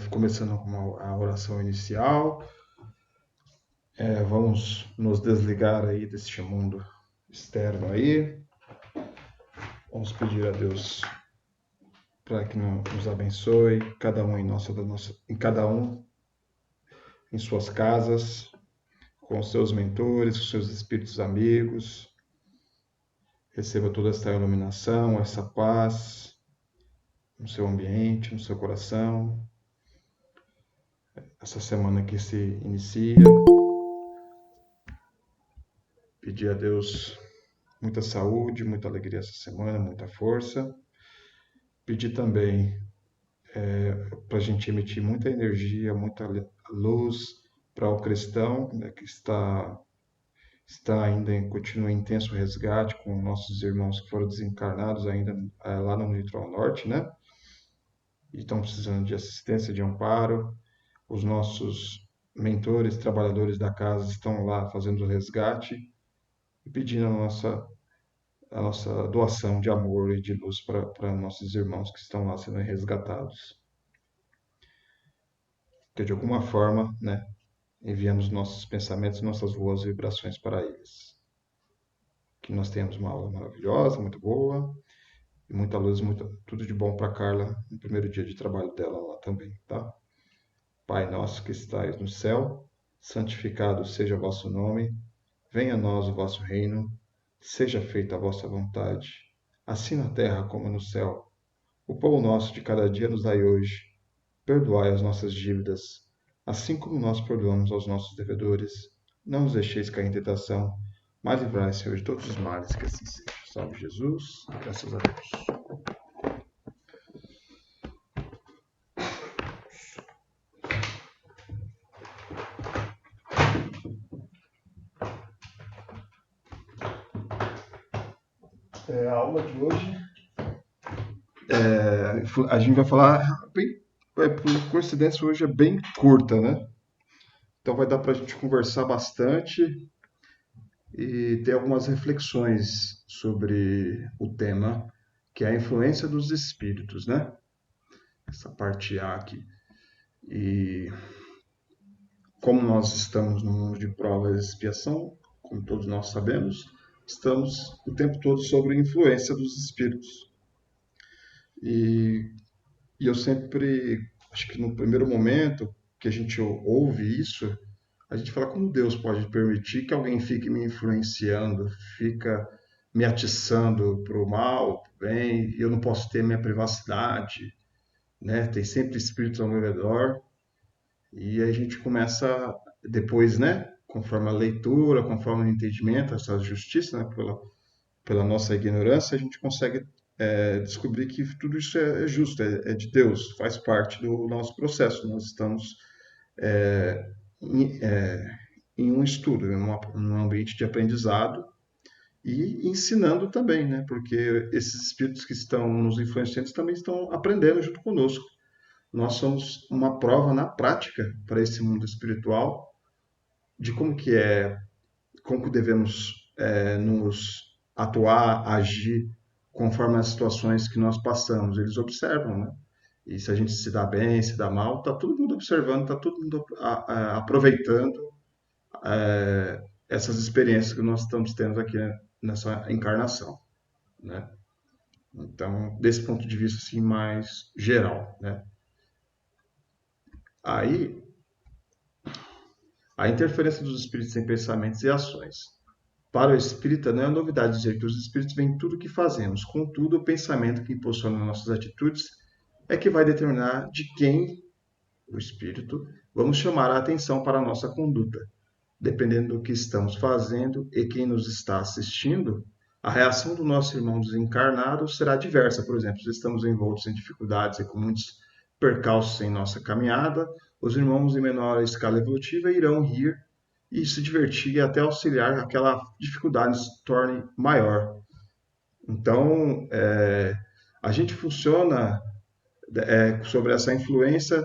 Começando com a oração inicial, vamos nos desligar aí deste mundo externo aí. Vamos pedir a Deus para que nos abençoe, cada um em cada um em suas casas, com seus mentores, com seus espíritos amigos. Receba toda esta iluminação, essa paz no seu ambiente, no seu coração. Essa semana que se inicia, pedir a Deus muita saúde, muita alegria essa semana, muita força. Pedir também para a gente emitir muita energia, muita luz para o cristão, né, que está ainda continua em intenso resgate com nossos irmãos que foram desencarnados ainda lá no litoral norte, né? E estão precisando de assistência, de amparo. Os nossos mentores, trabalhadores da casa estão lá fazendo o resgate e pedindo a nossa doação de amor e de luz para nossos irmãos que estão lá sendo resgatados. Que de alguma forma, né, enviamos nossos pensamentos, nossas boas vibrações para eles. Que nós tenhamos uma aula maravilhosa, muito boa, e muita luz, tudo de bom para Carla no primeiro dia de trabalho dela lá também, tá? Pai nosso que estais no céu, santificado seja o vosso nome, venha a nós o vosso reino, seja feita a vossa vontade, assim na terra como no céu. O pão nosso de cada dia nos dai hoje, perdoai as nossas dívidas, assim como nós perdoamos aos nossos devedores. Não nos deixeis cair em tentação, mas livrai, Senhor, de todos os males, que assim seja. Salve Jesus, graças a Deus. A aula de hoje, a gente vai falar, por coincidência, hoje é bem curta, né? Então vai dar para a gente conversar bastante e ter algumas reflexões sobre o tema, que é a influência dos espíritos, né? Essa parte A aqui. E como nós estamos no mundo de provas e expiação, como todos nós sabemos, estamos o tempo todo sob a influência dos espíritos. E, e eu sempre, acho que no primeiro momento que a gente ouve isso, a gente fala como Deus pode permitir que alguém fique me influenciando, fica me atiçando para o mal, para o bem, e eu não posso ter minha privacidade, né? Tem sempre espíritos ao meu redor. E a gente começa depois, né? Conforme a leitura, conforme o entendimento, essa justiça, né? Pela nossa ignorância, a gente consegue descobrir que tudo isso é justo, é de Deus, faz parte do nosso processo. Nós estamos em, em um estudo, num ambiente de aprendizado e ensinando também, né? Porque esses espíritos que estão nos influenciando também estão aprendendo junto conosco. Nós somos uma prova na prática para esse mundo espiritual de como que devemos nos atuar, agir conforme as situações que nós passamos. Eles observam, né? E se a gente se dá bem, se dá mal, tá todo mundo observando, tá todo mundo aproveitando essas experiências que nós estamos tendo aqui, né, nessa encarnação, né? Então, desse ponto de vista assim mais geral, né? Aí, a interferência dos espíritos em pensamentos e ações. Para o espírita, não é novidade dizer que os espíritos veem tudo o que fazemos, contudo, o pensamento que impulsiona nossas atitudes é que vai determinar de quem, o espírito, vamos chamar a atenção para a nossa conduta. Dependendo do que estamos fazendo e quem nos está assistindo, a reação do nosso irmão desencarnado será diversa. Por exemplo, se estamos envoltos em dificuldades e com muitos percalços em nossa caminhada, os irmãos em menor escala evolutiva irão rir e se divertir e até auxiliar que aquela dificuldade se torne maior. Então, a gente funciona sobre essa influência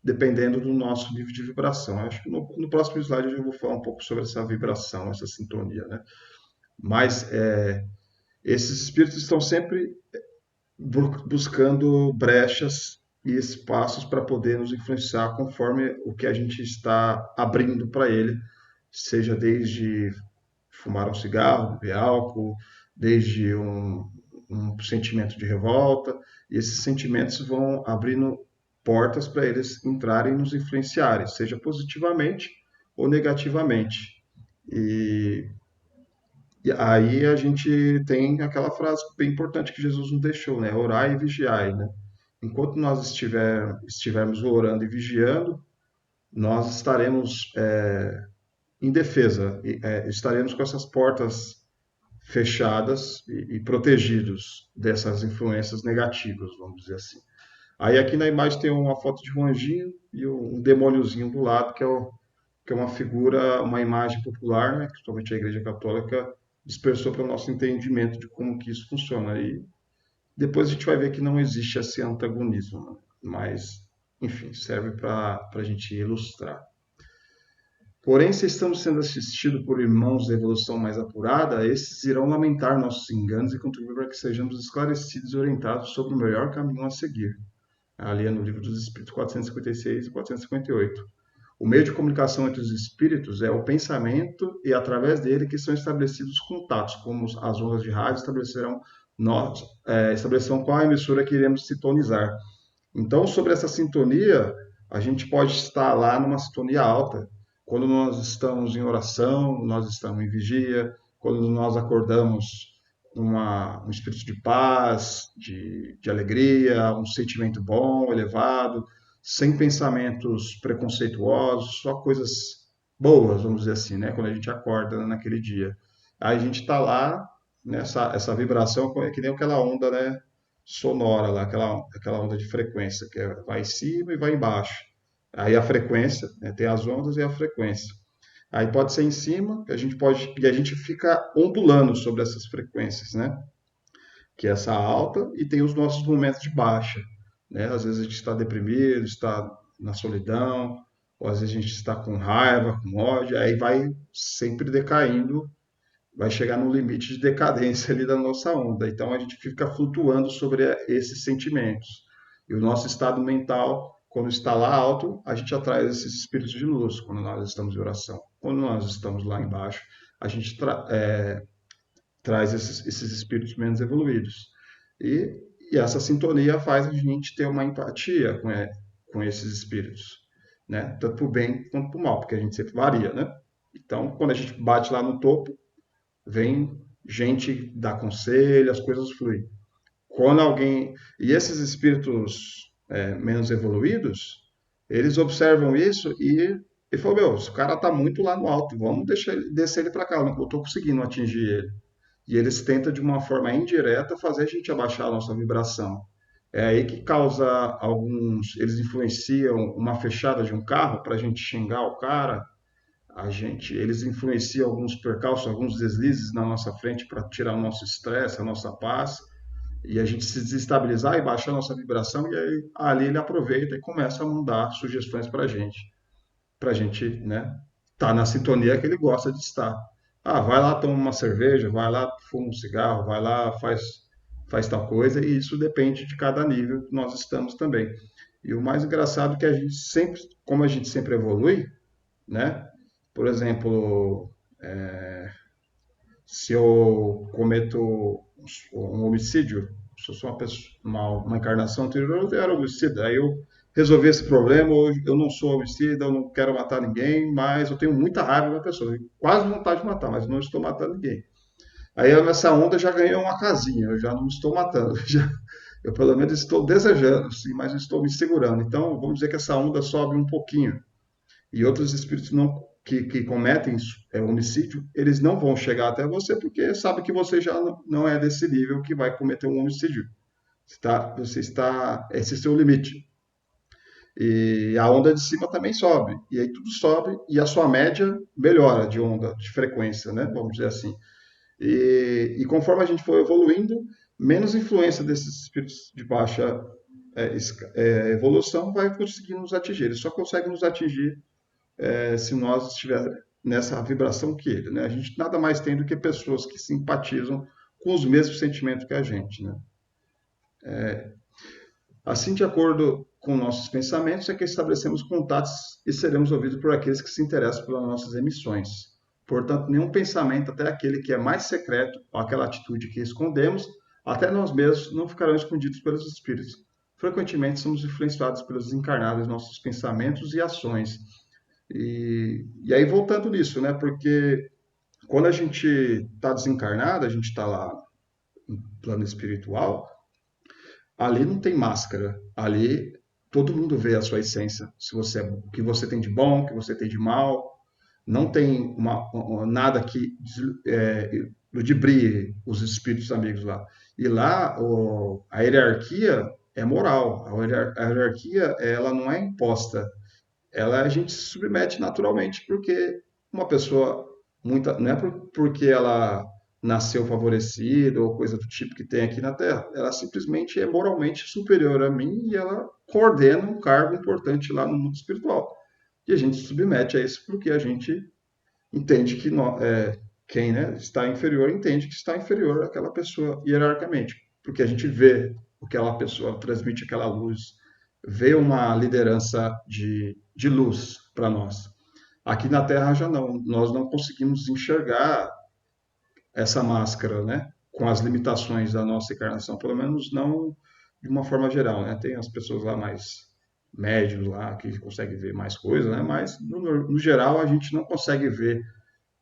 dependendo do nosso nível de vibração. Acho que no próximo slide eu vou falar um pouco sobre essa vibração, essa sintonia, né? Mas esses espíritos estão sempre buscando brechas e espaços para poder nos influenciar conforme o que a gente está abrindo para ele, seja desde fumar um cigarro, beber álcool, desde um sentimento de revolta, e esses sentimentos vão abrindo portas para eles entrarem e nos influenciarem, seja positivamente ou negativamente. E, e aí a gente tem aquela frase bem importante que Jesus nos deixou, né? Orai e vigiai, né? Enquanto nós estivermos orando e vigiando, nós estaremos em defesa, estaremos com essas portas fechadas e protegidos dessas influências negativas, vamos dizer assim. Aí aqui na imagem tem uma foto de um anjinho e um demôniozinho do lado, que é uma figura, uma imagem popular, né, que somente a Igreja Católica dispersou para o nosso entendimento de como que isso funciona. E depois a gente vai ver que não existe esse antagonismo, né? Mas, enfim, serve para a gente ilustrar. Porém, se estamos sendo assistidos por irmãos da evolução mais apurada, esses irão lamentar nossos enganos e contribuir para que sejamos esclarecidos e orientados sobre o melhor caminho a seguir. Ali é no Livro dos Espíritos 456 e 458. O meio de comunicação entre os espíritos é o pensamento e através dele que são estabelecidos contatos, como as ondas de rádio estabelecerão qual a emissora que iremos sintonizar. Então, sobre essa sintonia, a gente pode estar lá numa sintonia alta. Quando nós estamos em oração, nós estamos em vigia, quando nós acordamos um espírito de paz, de alegria, um sentimento bom, elevado, sem pensamentos preconceituosos, só coisas boas, vamos dizer assim, né? Quando a gente acorda naquele dia. Aí a gente está lá, nessa essa vibração, é que nem aquela onda, né? Sonora lá, aquela onda de frequência, que vai em cima e vai embaixo. Aí a frequência, né, tem as ondas e a frequência. Aí pode ser em cima, e a gente fica ondulando sobre essas frequências, né? Que é essa alta, e tem os nossos momentos de baixa, né? Às vezes a gente está deprimido, está na solidão, ou às vezes a gente está com raiva, com ódio, aí vai sempre decaindo, vai chegar no limite de decadência ali da nossa onda. Então a gente fica flutuando sobre esses sentimentos. E o nosso estado mental, quando está lá alto, a gente atrai esses espíritos de luz quando nós estamos em oração. Quando nós estamos lá embaixo, a gente traz esses espíritos menos evoluídos. E essa sintonia faz a gente ter uma empatia com esses espíritos, né? Tanto para o bem quanto para o mal, porque a gente sempre varia, né? Então, quando a gente bate lá no topo, vem gente dar conselho, as coisas fluem. Quando alguém. E esses espíritos menos evoluídos, eles observam isso e falam: meu, esse cara está muito lá no alto, vamos descer ele para cá, eu não estou conseguindo atingir ele. E eles tentam, de uma forma indireta, fazer a gente abaixar a nossa vibração. É aí que causa alguns. Eles influenciam uma fechada de um carro para a gente xingar o cara, eles influenciam alguns percalços, alguns deslizes na nossa frente para tirar o nosso estresse, a nossa paz, e a gente se desestabilizar e baixar a nossa vibração, e aí ali ele aproveita e começa a mandar sugestões para a gente, né, tá na sintonia que ele gosta de estar. Ah, vai lá, toma uma cerveja, vai lá, fuma um cigarro, vai lá, faz tal coisa, e isso depende de cada nível que nós estamos também. E o mais engraçado é que a gente sempre, como a gente sempre evolui, né? Por exemplo, se eu cometo um homicídio, se eu sou uma encarnação anterior, eu era homicida. Aí eu resolvi esse problema, hoje eu não sou homicida, eu não quero matar ninguém, mas eu tenho muita raiva da pessoa, quase vontade de matar, mas não estou matando ninguém. Aí nessa onda eu já ganhei uma casinha, eu já não estou matando, eu pelo menos estou desejando, sim, mas não estou me segurando. Então vamos dizer que essa onda sobe um pouquinho e outros espíritos que cometem homicídio, eles não vão chegar até você porque sabe que você já não é desse nível que vai cometer um homicídio. Esse é o seu limite. E a onda de cima também sobe. E aí tudo sobe e a sua média melhora de onda, de frequência, né? Vamos dizer assim. E conforme a gente for evoluindo, menos influência desses espíritos de baixa evolução vai conseguir nos atingir. Ele só consegue nos atingir se nós estivermos nessa vibração que ele, né? A gente nada mais tem do que pessoas que simpatizam com os mesmos sentimentos que a gente, né? Assim, de acordo com nossos pensamentos é que estabelecemos contatos e seremos ouvidos por aqueles que se interessam pelas nossas emissões. Portanto, nenhum pensamento, até aquele que é mais secreto, ou aquela atitude que escondemos, até nós mesmos, não ficarão escondidos pelos espíritos. Frequentemente somos influenciados pelos encarnados em nossos pensamentos e ações. E aí, voltando nisso, né? Porque quando a gente está desencarnado, a gente está lá no plano espiritual, ali não tem máscara. Ali todo mundo vê a sua essência. Se você o que você tem de bom, o que você tem de mal. Não tem nada que ludibrie os espíritos amigos lá. E lá a hierarquia é moral. A hierarquia ela não é imposta. Ela a gente se submete naturalmente porque uma pessoa muita não é porque ela nasceu favorecida ou coisa do tipo que tem aqui na Terra, ela simplesmente é moralmente superior a mim e ela coordena um cargo importante lá no mundo espiritual. E a gente se submete a isso porque a gente entende que quem, né, está inferior entende que está inferior àquela pessoa hierarquicamente, porque a gente vê o que aquela pessoa transmite, aquela luz, vê uma liderança de luz para nós. Aqui na Terra já não, nós não conseguimos enxergar essa máscara, né, com as limitações da nossa encarnação, pelo menos não de uma forma geral, né? Tem as pessoas lá mais médios lá que conseguem ver mais coisas, né? Mas no geral a gente não consegue ver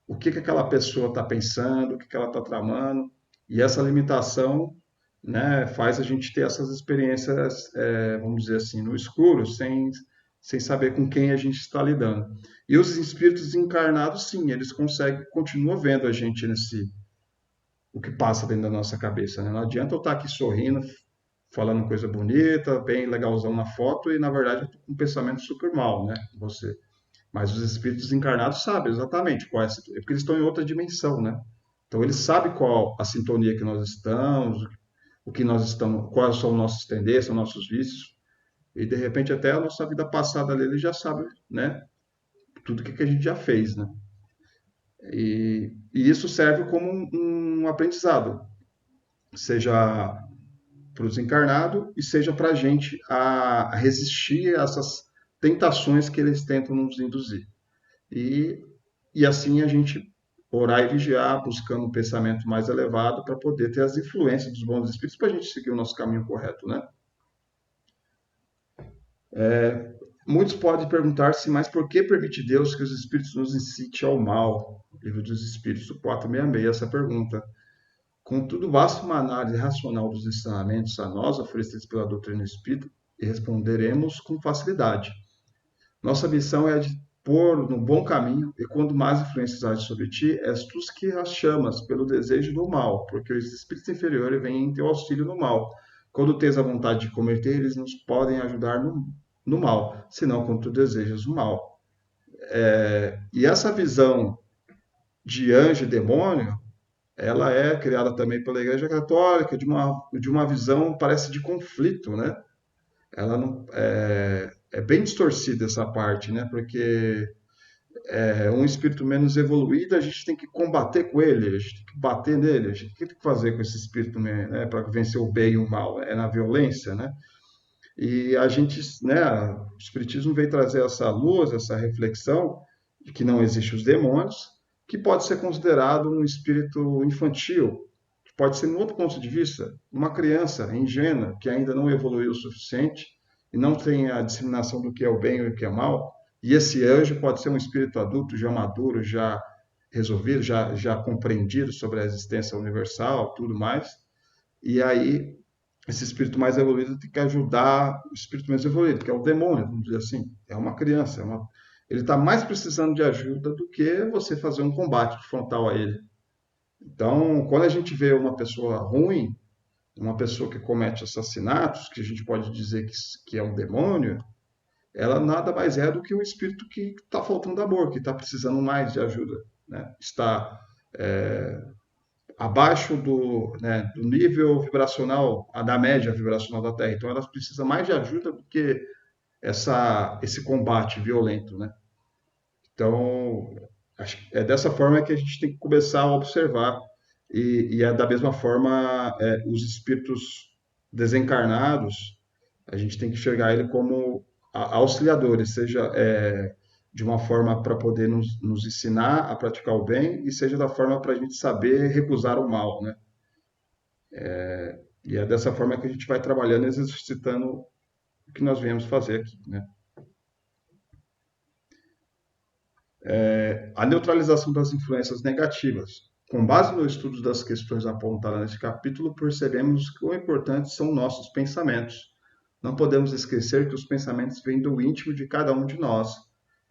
o que aquela pessoa está pensando, o que ela está tramando, e essa limitação, né, faz a gente ter essas experiências, vamos dizer assim, no escuro, sem saber com quem a gente está lidando. E os espíritos encarnados, sim, eles conseguem, continuam vendo a gente o que passa dentro da nossa cabeça, né? Não adianta eu estar aqui sorrindo, falando coisa bonita, bem legalzão na foto, e na verdade eu estou com um pensamento super mal, né? Você. Mas os espíritos encarnados sabem exatamente qual é a sintonia, porque eles estão em outra dimensão, né? Então eles sabem qual a sintonia que nós estamos, o que nós estamos, quais são nossas tendências, nossos vícios, e de repente até a nossa vida passada ali, ele já sabe, né? Tudo que a gente já fez, né? E isso serve como um aprendizado, seja para o desencarnado e seja para a gente a resistir a essas tentações que eles tentam nos induzir. E, e assim a gente orar e vigiar, buscando um pensamento mais elevado para poder ter as influências dos bons espíritos para a gente seguir o nosso caminho correto, né? Muitos podem perguntar-se, mas por que permite Deus que os espíritos nos incite ao mal? Livro dos Espíritos, 466, essa pergunta. Contudo, basta uma análise racional dos ensinamentos a nós oferecidos pela doutrina espírita e responderemos com facilidade. Nossa missão é a de pôr no bom caminho, e quando mais influências agem sobre ti, és tu que as chamas pelo desejo do mal, porque os espíritos inferiores vêm em teu auxílio no mal. Quando tens a vontade de cometer, eles nos podem ajudar no mal, senão quando tu desejas o mal. E essa visão de anjo e demônio, ela é criada também pela Igreja Católica de uma visão, parece, de conflito, né? Ela não, é bem distorcida essa parte, né? Porque um espírito menos evoluído, a gente tem que combater com ele, a gente tem que bater nele, a gente tem que fazer com esse espírito, né, para vencer o bem e o mal, é na violência, né? E a gente, né, o espiritismo veio trazer essa luz, essa reflexão de que não existem os demônios, que pode ser considerado um espírito infantil, que pode ser, no outro ponto de vista, uma criança ingênua que ainda não evoluiu o suficiente e não tem a disseminação do que é o bem e o que é mal. E esse anjo pode ser um espírito adulto, já maduro, já resolvido, já compreendido sobre a existência universal, tudo mais. E aí esse espírito mais evoluído tem que ajudar o espírito menos evoluído, que é o demônio, vamos dizer assim. É uma criança, ele está mais precisando de ajuda do que você fazer um combate frontal a ele. Então, quando a gente vê uma pessoa ruim, uma pessoa que comete assassinatos, que a gente pode dizer que é um demônio, ela nada mais é do que um espírito que está faltando amor, que está precisando mais de ajuda, né? Está abaixo do nível vibracional, da média vibracional da Terra. Então, elas precisam mais de ajuda do que esse combate violento, né? Então, acho que é dessa forma que a gente tem que começar a observar. E é da mesma forma, os espíritos desencarnados, A gente tem que enxergar ele como auxiliadores, seja de uma forma para poder nos ensinar a praticar o bem, e seja da forma para a gente saber recusar o mal, né? E é dessa forma que a gente vai trabalhando e exercitando o que nós viemos fazer aqui, né? A neutralização das influências negativas. Com base no estudo das questões apontadas neste capítulo, percebemos que o importante são nossos pensamentos. Não podemos esquecer que os pensamentos vêm do íntimo de cada um de nós,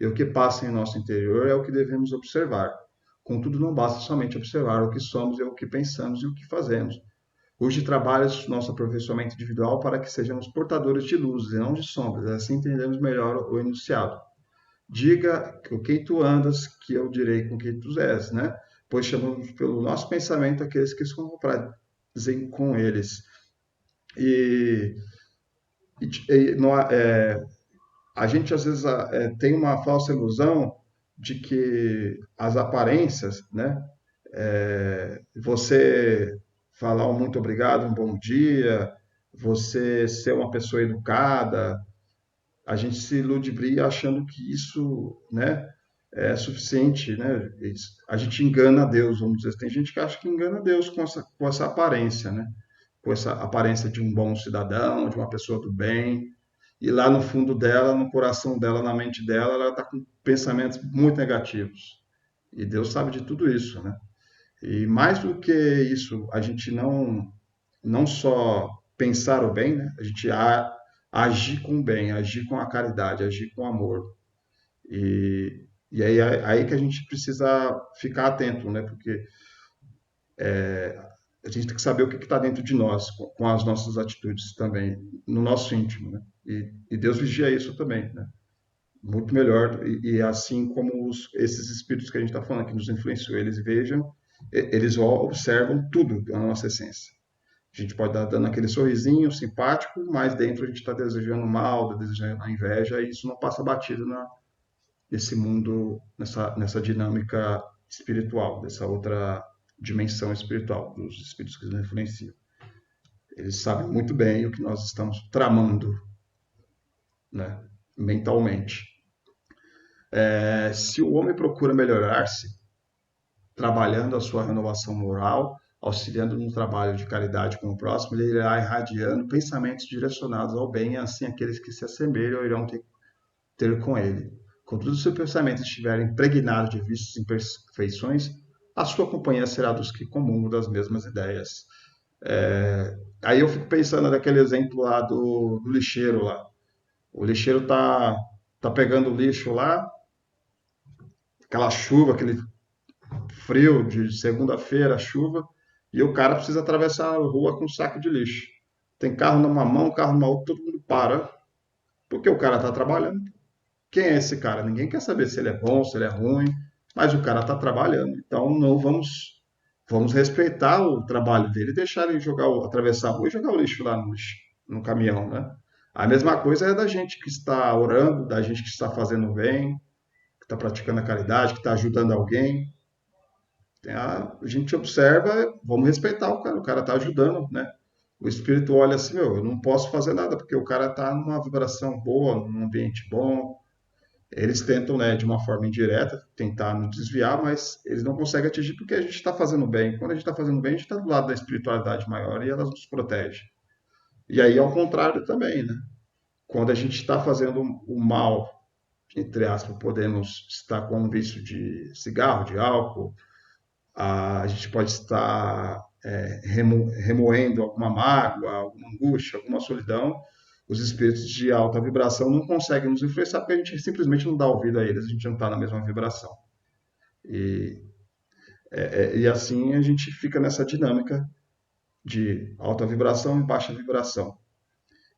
e o que passa em nosso interior é o que devemos observar. Contudo, não basta somente observar o que somos e o que pensamos e o que fazemos. Hoje trabalha nosso aperfeiçoamento individual para que sejamos portadores de luzes e não de sombras, assim entendemos melhor o enunciado. Diga com quem tu andas, que eu direi com quem tu és, né? Pois chamamos pelo nosso pensamento aqueles que se comprazem com eles. E, a gente às vezes tem uma falsa ilusão de que as aparências, né? Você falar um muito obrigado, um bom dia, você ser uma pessoa educada, a gente se ludibria achando que isso, né, é suficiente, né? A gente engana a Deus, vamos dizer. Tem gente que acha que engana a Deus com essa aparência, né? Com essa aparência de um bom cidadão, de uma pessoa do bem. E lá no fundo dela, no coração dela, na mente dela, ela está com pensamentos muito negativos. E Deus sabe de tudo isso, né? E mais do que isso, a gente não só pensar o bem, né? A gente agir com o bem, agir com a caridade, agir com amor. E aí que a gente precisa ficar atento, né? Porque a gente tem que saber o que está dentro de nós, com as nossas atitudes também, no nosso íntimo, né? E Deus vigia isso também, né? Muito melhor. E assim como esses espíritos que a gente está falando, que nos influenciam, eles vejam, eles observam tudo da nossa essência. A gente pode estar dando aquele sorrisinho simpático, mas dentro a gente está desejando mal, desejando a inveja, e isso não passa batido nesse mundo, nessa dinâmica espiritual, dessa outra dimensão espiritual, dos espíritos que nos influenciam. Eles sabem muito bem o que nós estamos tramando, né, mentalmente. Se o homem procura melhorar-se, trabalhando a sua renovação moral, auxiliando no trabalho de caridade com o próximo, ele irá irradiando pensamentos direcionados ao bem, e assim aqueles que se assemelham irão ter com ele. Contudo, se o pensamento estiver impregnado de vícios e imperfeições, a sua companhia será dos que comungam das mesmas ideias. Aí eu fico pensando naquele exemplo lá do lixeiro lá. O lixeiro tá pegando o lixo lá, aquela chuva, aquele frio de segunda-feira, chuva, e o cara precisa atravessar a rua com um saco de lixo. Tem carro numa mão, carro numa outra, todo mundo para, porque o cara está trabalhando. Quem é esse cara? Ninguém quer saber se ele é bom, se ele é ruim, mas o cara está trabalhando. Então não vamos respeitar o trabalho dele, deixar ele atravessar a rua e jogar o lixo lá no caminhão, né? A mesma coisa é da gente que está orando, da gente que está fazendo o bem, que está praticando a caridade, que está ajudando alguém. A gente observa, vamos respeitar o cara está ajudando, né? O espírito olha assim, meu, eu não posso fazer nada porque o cara está numa vibração boa, num ambiente bom. Eles tentam, né, de uma forma indireta, tentar nos desviar, mas eles não conseguem atingir porque a gente está fazendo bem. Quando a gente está fazendo bem, a gente está do lado da espiritualidade maior e ela nos protege. E aí, ao contrário também, né? Quando a gente está fazendo o mal, entre aspas, podemos estar com um vício de cigarro, de álcool, a gente pode estar remoendo alguma mágoa, alguma angústia, alguma solidão. Os espíritos de alta vibração não conseguem nos influenciar porque a gente simplesmente não dá ouvido a eles, a gente não está na mesma vibração. E, e assim a gente fica nessa dinâmica de alta vibração e baixa vibração.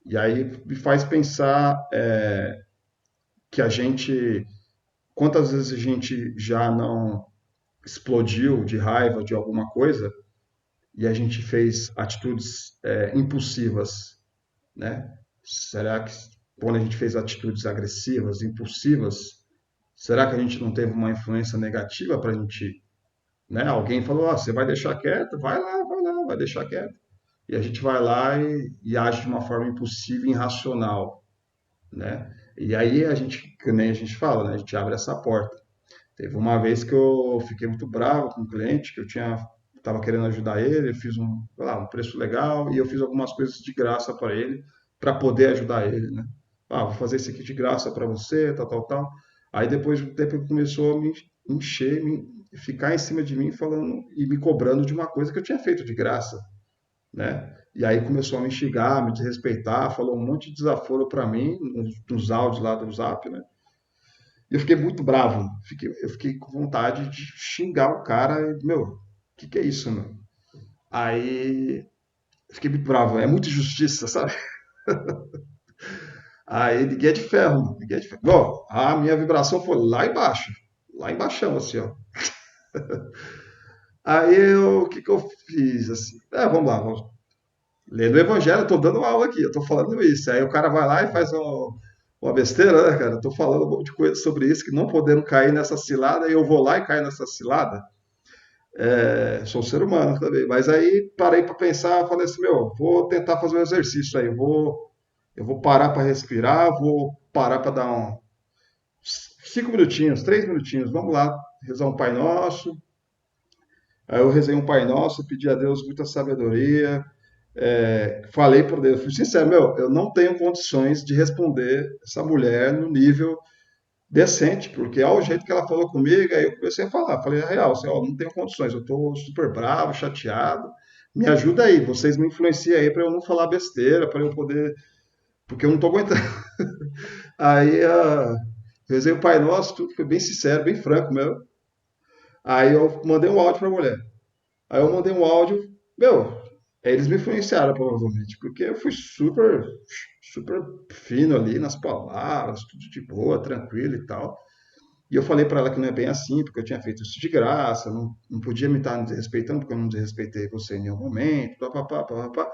E aí me faz pensar que a gente, quantas vezes a gente já não explodiu de raiva de alguma coisa e a gente fez atitudes impulsivas, né? Será que quando a gente fez atitudes agressivas, impulsivas, será que a gente não teve uma influência negativa para a gente, né? Alguém falou, você vai deixar quieto? Vai lá, vai deixar quieto. e a gente vai lá e age de uma forma impulsiva e irracional, né? E aí a gente, que nem a gente fala, né? A gente abre essa porta. Teve uma vez que eu fiquei muito bravo com um cliente, que eu estava querendo ajudar ele, eu fiz sei lá, um preço legal e eu fiz algumas coisas de graça para ele, para poder ajudar ele, né? Ah, vou fazer isso aqui de graça para você, tal, tal, tal. Aí depois de um tempo ele começou a me encher, ficar em cima de mim falando e me cobrando de uma coisa que eu tinha feito de graça, né? E aí começou a me xingar, me desrespeitar, falou um monte de desaforo para mim, nos áudios lá do Zap, né? E eu fiquei muito bravo. Eu fiquei com vontade de xingar o cara. Meu, o que é isso, meu? Aí eu fiquei muito bravo. É muita injustiça, sabe? Aí liguei de ferro, mano. Liguei de ferro. Bom, a minha vibração foi lá embaixo. Lá embaixo, assim, ó. O que eu fiz, assim? Vamos lá, vamos. Lendo o Evangelho, eu tô dando aula aqui, eu tô falando isso. Aí o cara vai lá e faz uma besteira, né, cara? Eu tô falando um monte de coisa sobre isso, que não podendo cair nessa cilada, e eu vou lá e caio nessa cilada. Sou um ser humano também. Mas aí parei para pensar, falei assim, meu, vou tentar fazer um exercício aí. Eu vou parar para respirar, vou parar para dar 5 minutinhos, 3 minutinhos. Vamos lá, rezar um Pai Nosso. Aí eu rezei um Pai Nosso, pedi a Deus muita sabedoria. Falei por Deus, fui sincero, meu, eu não tenho condições de responder essa mulher no nível decente, porque ao jeito que ela falou comigo, aí eu comecei a falar, falei a real, assim, ó, não tenho condições, eu tô super bravo, chateado, me ajuda aí, vocês me influenciam aí para eu não falar besteira, para eu poder, porque eu não tô aguentando. Aí rezei o Pai Nosso, tudo foi bem sincero, bem franco mesmo. Aí eu mandei um áudio pra mulher. Aí eu mandei um áudio, meu, eles me influenciaram provavelmente, porque eu fui super, super fino ali nas palavras, tudo de boa, tranquilo e tal. E eu falei para ela que não é bem assim, porque eu tinha feito isso de graça, não podia me estar desrespeitando, porque eu não desrespeitei você em nenhum momento, papapá, papapá.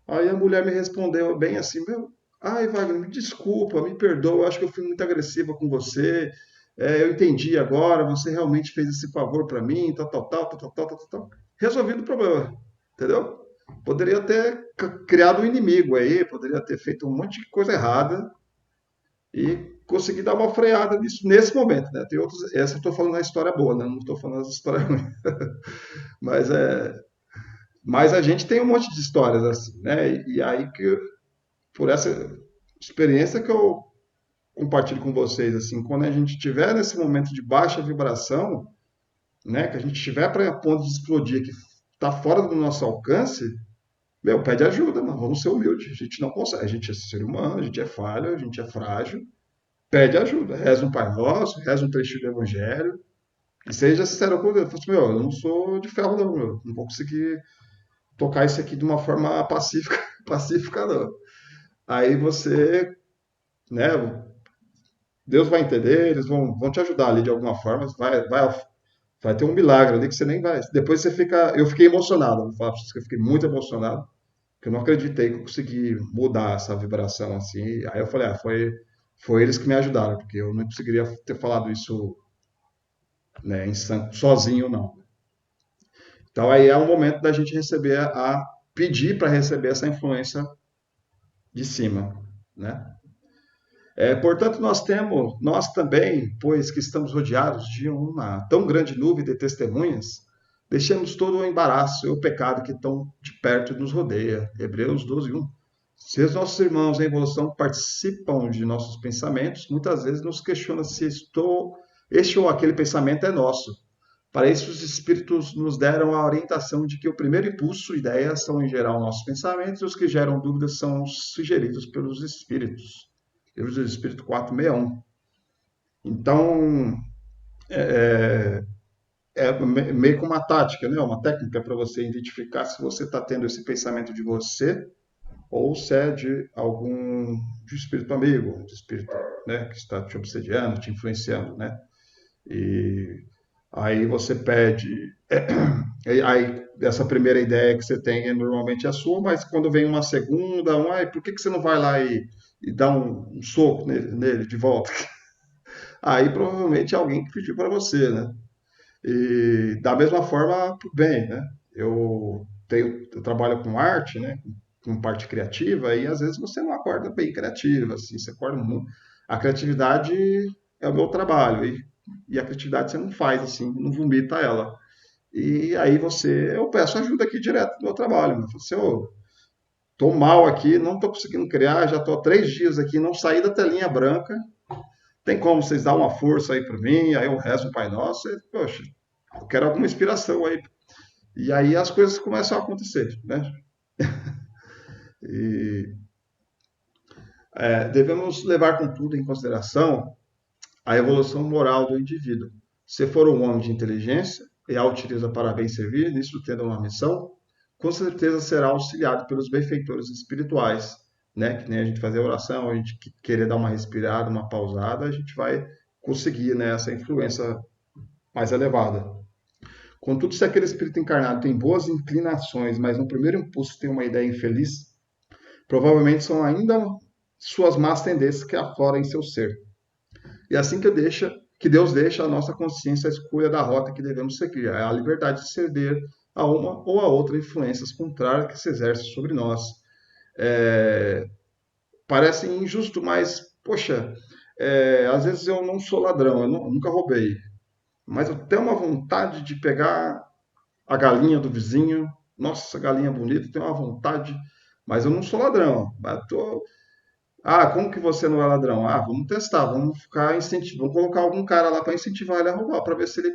Aí a mulher me respondeu bem assim, meu, ai, Wagner, me desculpa, me perdoa, eu acho que eu fui muito agressiva com você, eu entendi agora, você realmente fez esse favor para mim, tal, tal, tal, tal, tal, tal, tal, tal. Resolvido o problema, entendeu? Poderia ter criado um inimigo aí, poderia ter feito um monte de coisa errada, e consegui dar uma freada nisso nesse momento, né? Tem outros, essa eu estou falando a história boa, né? Não estou falando as histórias ruins. Mas mas a gente tem um monte de histórias assim, né? E aí que por essa experiência que eu compartilho com vocês assim, quando a gente estiver nesse momento de baixa vibração, né? Que a gente estiver para a ponto de explodir, que está fora do nosso alcance, meu, pede ajuda, mano. Vamos ser humildes. A gente não consegue. A gente é ser humano, a gente é falho, a gente é frágil. Pede ajuda. Reza um Pai Nosso, reza um trechinho do Evangelho. E seja sincero com Deus. Fala assim, meu, eu não sou de ferro, não, meu. Não vou conseguir tocar isso aqui de uma forma pacífica, pacífica, não. Aí você, né, Deus vai entender, eles vão te ajudar ali de alguma forma. Vai ter um milagre ali que você nem vai. Depois você fica. Eu fiquei emocionado, vou falar pra vocês que eu fiquei muito emocionado, porque eu não acreditei que eu consegui mudar essa vibração assim. Aí eu falei, foi eles que me ajudaram, porque eu não conseguiria ter falado isso, né, sozinho, não. Então aí é o momento da gente receber pedir para receber essa influência de cima, né? Portanto, nós também, pois que estamos rodeados de uma tão grande nuvem de testemunhas, deixemos todo o embaraço e o pecado que tão de perto nos rodeia. Hebreus 12:1. Se os nossos irmãos em evolução participam de nossos pensamentos, muitas vezes nos questionam se este ou aquele pensamento é nosso. Para isso, os espíritos nos deram a orientação de que o primeiro impulso, ideias, são em geral nossos pensamentos, e os que geram dúvidas são sugeridos pelos espíritos. Livro do Espírito 461. Então, meio que uma tática, né? Uma técnica para você identificar se você está tendo esse pensamento de você ou se é de espírito amigo, de espírito, né, que está te obsediando, te influenciando, né? E aí você pede. Aí, essa primeira ideia que você tem normalmente é a sua, mas quando vem uma segunda, por que você não vai lá e dá um soco nele de volta? Aí provavelmente é alguém que pediu para você, né? E da mesma forma, bem, né? Eu eu trabalho com arte, né? Com parte criativa, e às vezes você não acorda bem criativa, assim, você acorda muito. A criatividade é o meu trabalho, e a criatividade você não faz assim, não vomita ela. E aí eu peço ajuda aqui direto do meu trabalho. Eu falo assim, ô, tô mal aqui, não tô conseguindo criar, já tô há 3 dias aqui, não saí da telinha branca. Tem como vocês dar uma força aí para mim? Aí eu rezo o Pai Nosso, e, poxa, eu quero alguma inspiração aí. E aí as coisas começam a acontecer, né? E devemos levar, contudo, em consideração a evolução moral do indivíduo. Se for um homem de inteligência e a utiliza para bem servir, nisso tendo uma missão, com certeza será auxiliado pelos benfeitores espirituais, né? Que nem a gente fazer oração, a gente querer dar uma respirada, uma pausada, a gente vai conseguir, né, essa influência mais elevada. Contudo, se aquele espírito encarnado tem boas inclinações, mas no primeiro impulso tem uma ideia infeliz, provavelmente são ainda suas más tendências que afloram em seu ser. E é assim que Deus deixa a nossa consciência a escolha da rota que devemos seguir, é a liberdade de ceder a uma ou a outra influências contrárias que se exercem sobre nós. É, parece injusto, mas, poxa, às vezes eu não sou ladrão, eu nunca roubei, mas eu tenho uma vontade de pegar a galinha do vizinho. Nossa, essa galinha bonita, tenho uma vontade, mas eu não sou ladrão. Ah, como que você não é ladrão? Ah, vamos testar, vamos ficar incentivando, vamos colocar algum cara lá para incentivar ele a roubar, para ver se ele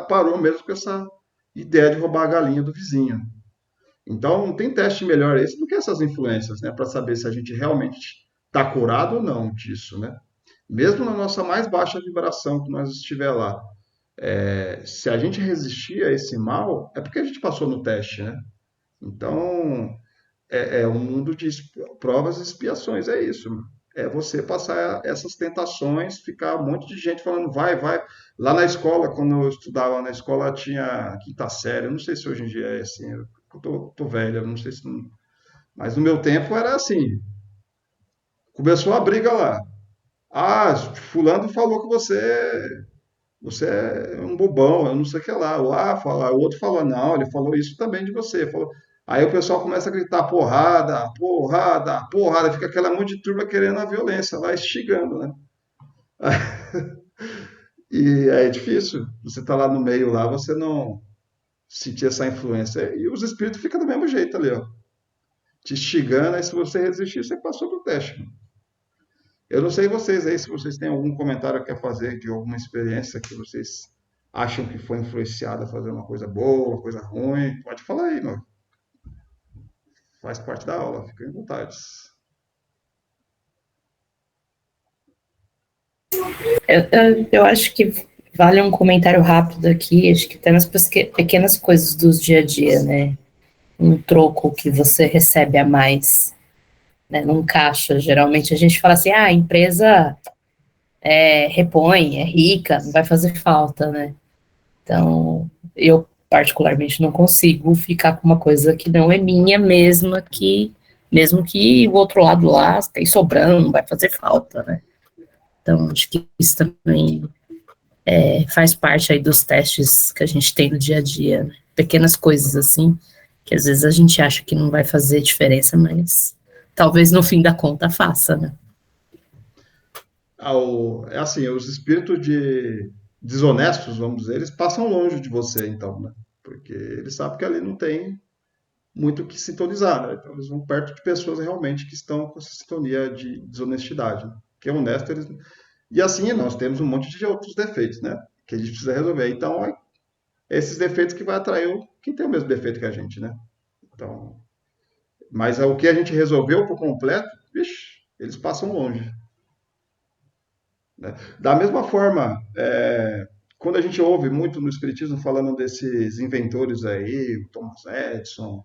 parou mesmo com essa ideia de roubar a galinha do vizinho. Então, não tem teste melhor esse do que essas influências, né, para saber se a gente realmente está curado ou não disso, né? Mesmo na nossa mais baixa vibração que nós estiver lá, se a gente resistir a esse mal, é porque a gente passou no teste, né? Então, é um mundo de provas e expiações, é isso. É você passar essas tentações, ficar um monte de gente falando, vai, vai. Lá na escola, quando eu estudava na escola, tinha quinta série, eu não sei se hoje em dia é assim, eu tô velho, eu não sei se... Mas no meu tempo era assim, começou a briga lá. Ah, fulano falou que você é um bobão, eu não sei o que lá. O outro falou, não, ele falou isso também de você. Falou. Aí o pessoal começa a gritar porrada, porrada, porrada, fica aquela monte de turma querendo a violência lá, instigando, né? E é difícil. Você tá lá no meio lá, você não sentir essa influência. E os espíritos ficam do mesmo jeito ali, ó. Te instigando, aí se você resistir, você passou do teste. Eu não sei vocês aí, se vocês têm algum comentário que quer fazer de alguma experiência que vocês acham que foi influenciada a fazer uma coisa boa, uma coisa ruim. Pode falar aí, meu. Faz parte da aula, fica em vontade. Eu acho que vale um comentário rápido aqui, acho que até nas pequenas coisas do dia a dia, né? Um troco que você recebe a mais, né? Num caixa, geralmente a gente fala assim, a empresa repõe, é rica, não vai fazer falta, né? Então, eu particularmente não consigo ficar com uma coisa que não é minha mesmo que o outro lado lá tem sobrando, não vai fazer falta, né? Então, acho que isso também faz parte aí dos testes que a gente tem no dia a dia, né? Pequenas coisas assim, que às vezes a gente acha que não vai fazer diferença, mas talvez no fim da conta faça, né? É assim, os espíritos desonestos, vamos dizer, eles passam longe de você, então, né? Porque eles sabem que ali não tem muito o que sintonizar, né? Então eles vão perto de pessoas realmente que estão com essa sintonia de desonestidade, né? Que é honesto, eles... E assim, nós temos um monte de outros defeitos, né? Que a gente precisa resolver. Então, esses defeitos que vai atrair quem tem o mesmo defeito que a gente, né? Então, mas o que a gente resolveu por completo, vixe, eles passam longe. Né? Da mesma forma, quando a gente ouve muito no Espiritismo falando desses inventores aí, Thomas Edison,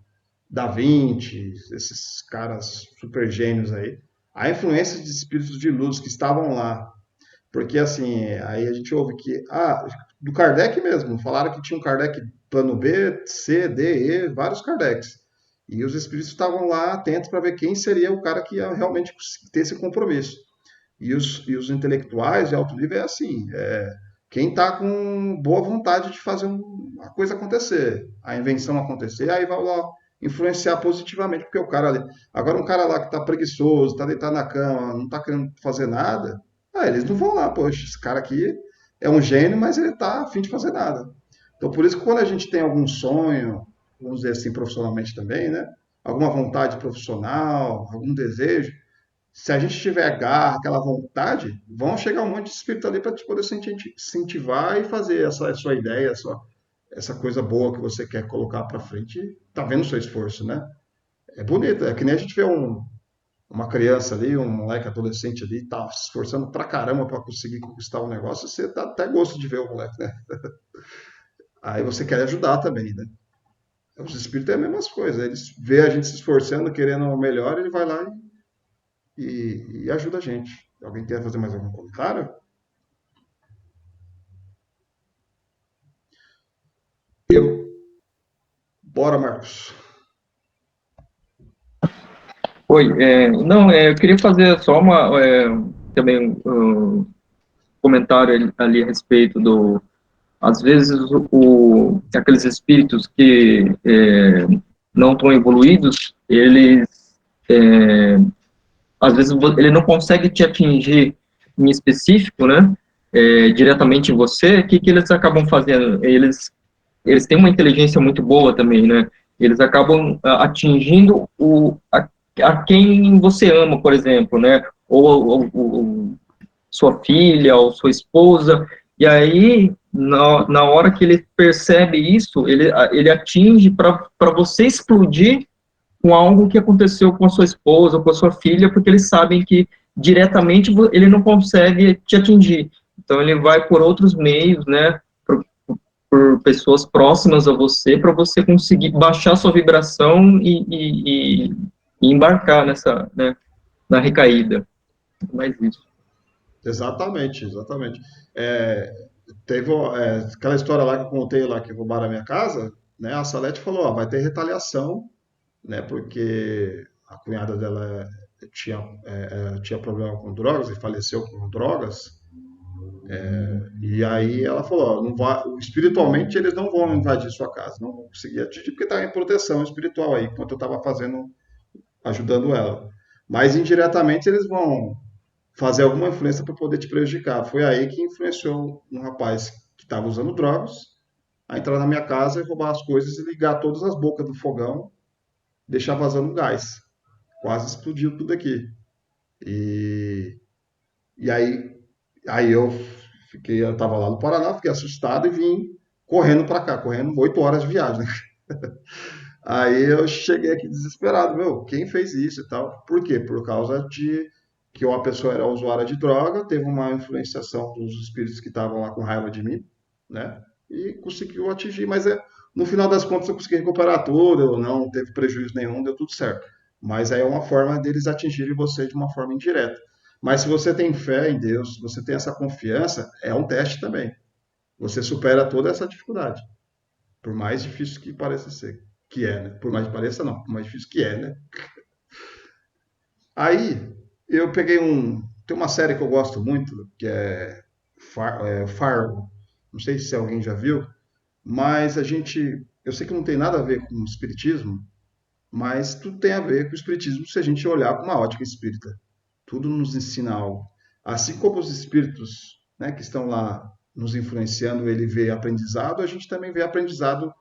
Da Vinci, esses caras super gênios aí, a influência de espíritos de luz que estavam lá, porque assim, aí a gente ouve que, do Kardec mesmo, falaram que tinha um Kardec plano B, C, D, E, vários Kardecs. E os espíritos estavam lá atentos para ver quem seria o cara que ia realmente ter esse compromisso. E os intelectuais de alto nível é assim, quem está com boa vontade de fazer a coisa acontecer, a invenção acontecer, aí vai lá influenciar positivamente, porque o cara ali. Agora, um cara lá que tá preguiçoso, tá deitado na cama, não tá querendo fazer nada, eles não vão lá, poxa, esse cara aqui é um gênio, mas ele tá a fim de fazer nada. Então, por isso que quando a gente tem algum sonho, vamos dizer assim, profissionalmente também, né? Alguma vontade profissional, algum desejo, se a gente tiver garra, aquela vontade, vão chegar um monte de espírito ali para te poder se incentivar e fazer essa sua ideia, essa coisa boa que você quer colocar para frente, tá vendo o seu esforço, né? É bonito, é que nem a gente vê uma criança ali, um moleque adolescente ali, tá se esforçando pra caramba para conseguir conquistar um negócio, você dá até gosto de ver o moleque, né? Aí você quer ajudar também, né? Os espíritos é a mesma coisa, eles vê a gente se esforçando, querendo o melhor, ele vai lá e ajuda a gente. Alguém quer fazer mais algum comentário? Eu. Bora, Marcos. Oi, não, eu queria fazer só também um comentário ali a respeito às vezes aqueles espíritos que não estão evoluídos, eles, é, às vezes ele não consegue te atingir em específico, né, diretamente em você. O que que eles acabam fazendo? Eles têm uma inteligência muito boa também, né? Eles acabam atingindo a quem você ama, por exemplo, né? Ou sua filha, ou sua esposa. E aí, na hora que ele percebe isso, ele atinge para você explodir com algo que aconteceu com a sua esposa ou com a sua filha, porque eles sabem que diretamente ele não consegue te atingir. Então, ele vai por outros meios, né? Por pessoas próximas a você, para você conseguir baixar sua vibração e embarcar nessa, né, na recaída. Mais isso. Exatamente, exatamente. É, teve aquela história lá que eu contei lá que roubaram a minha casa, né? A Salete falou, ó, vai ter retaliação, né? Porque a cunhada dela tinha problema com drogas e faleceu com drogas. E aí ela falou, ó, não vai, espiritualmente eles não vão invadir sua casa, não vão conseguir atingir porque está em proteção espiritual aí, enquanto eu estava fazendo, ajudando ela. Mas indiretamente eles vão fazer alguma influência para poder te prejudicar. Foi aí que influenciou um rapaz que estava usando drogas a entrar na minha casa e roubar as coisas e ligar todas as bocas do fogão, deixar vazando gás. Quase explodiu tudo aqui. E, e aí eu estava lá no Paraná, fiquei assustado e vim correndo para cá, correndo 8 horas de viagem, né? Aí eu cheguei aqui desesperado, meu, quem fez isso e tal? Por quê? Por causa de que uma pessoa era usuária de droga, teve uma influenciação dos espíritos que estavam lá com raiva de mim, né? E conseguiu atingir, mas no final das contas eu consegui recuperar tudo, não teve prejuízo nenhum, deu tudo certo. Mas aí é uma forma deles atingirem você de uma forma indireta. Mas se você tem fé em Deus, se você tem essa confiança, é um teste também. Você supera toda essa dificuldade. Por mais difícil que pareça ser. Que é, né? Por mais que pareça, não. Por mais difícil que é, né? Aí, eu peguei tem uma série que eu gosto muito, que é, Fargo. Não sei se alguém já viu, mas eu sei que não tem nada a ver com o espiritismo, mas tudo tem a ver com o espiritismo se a gente olhar com uma ótica espírita. Tudo nos ensina algo. Assim como os espíritos, né, que estão lá nos influenciando, ele vê aprendizado, a gente também vê aprendizado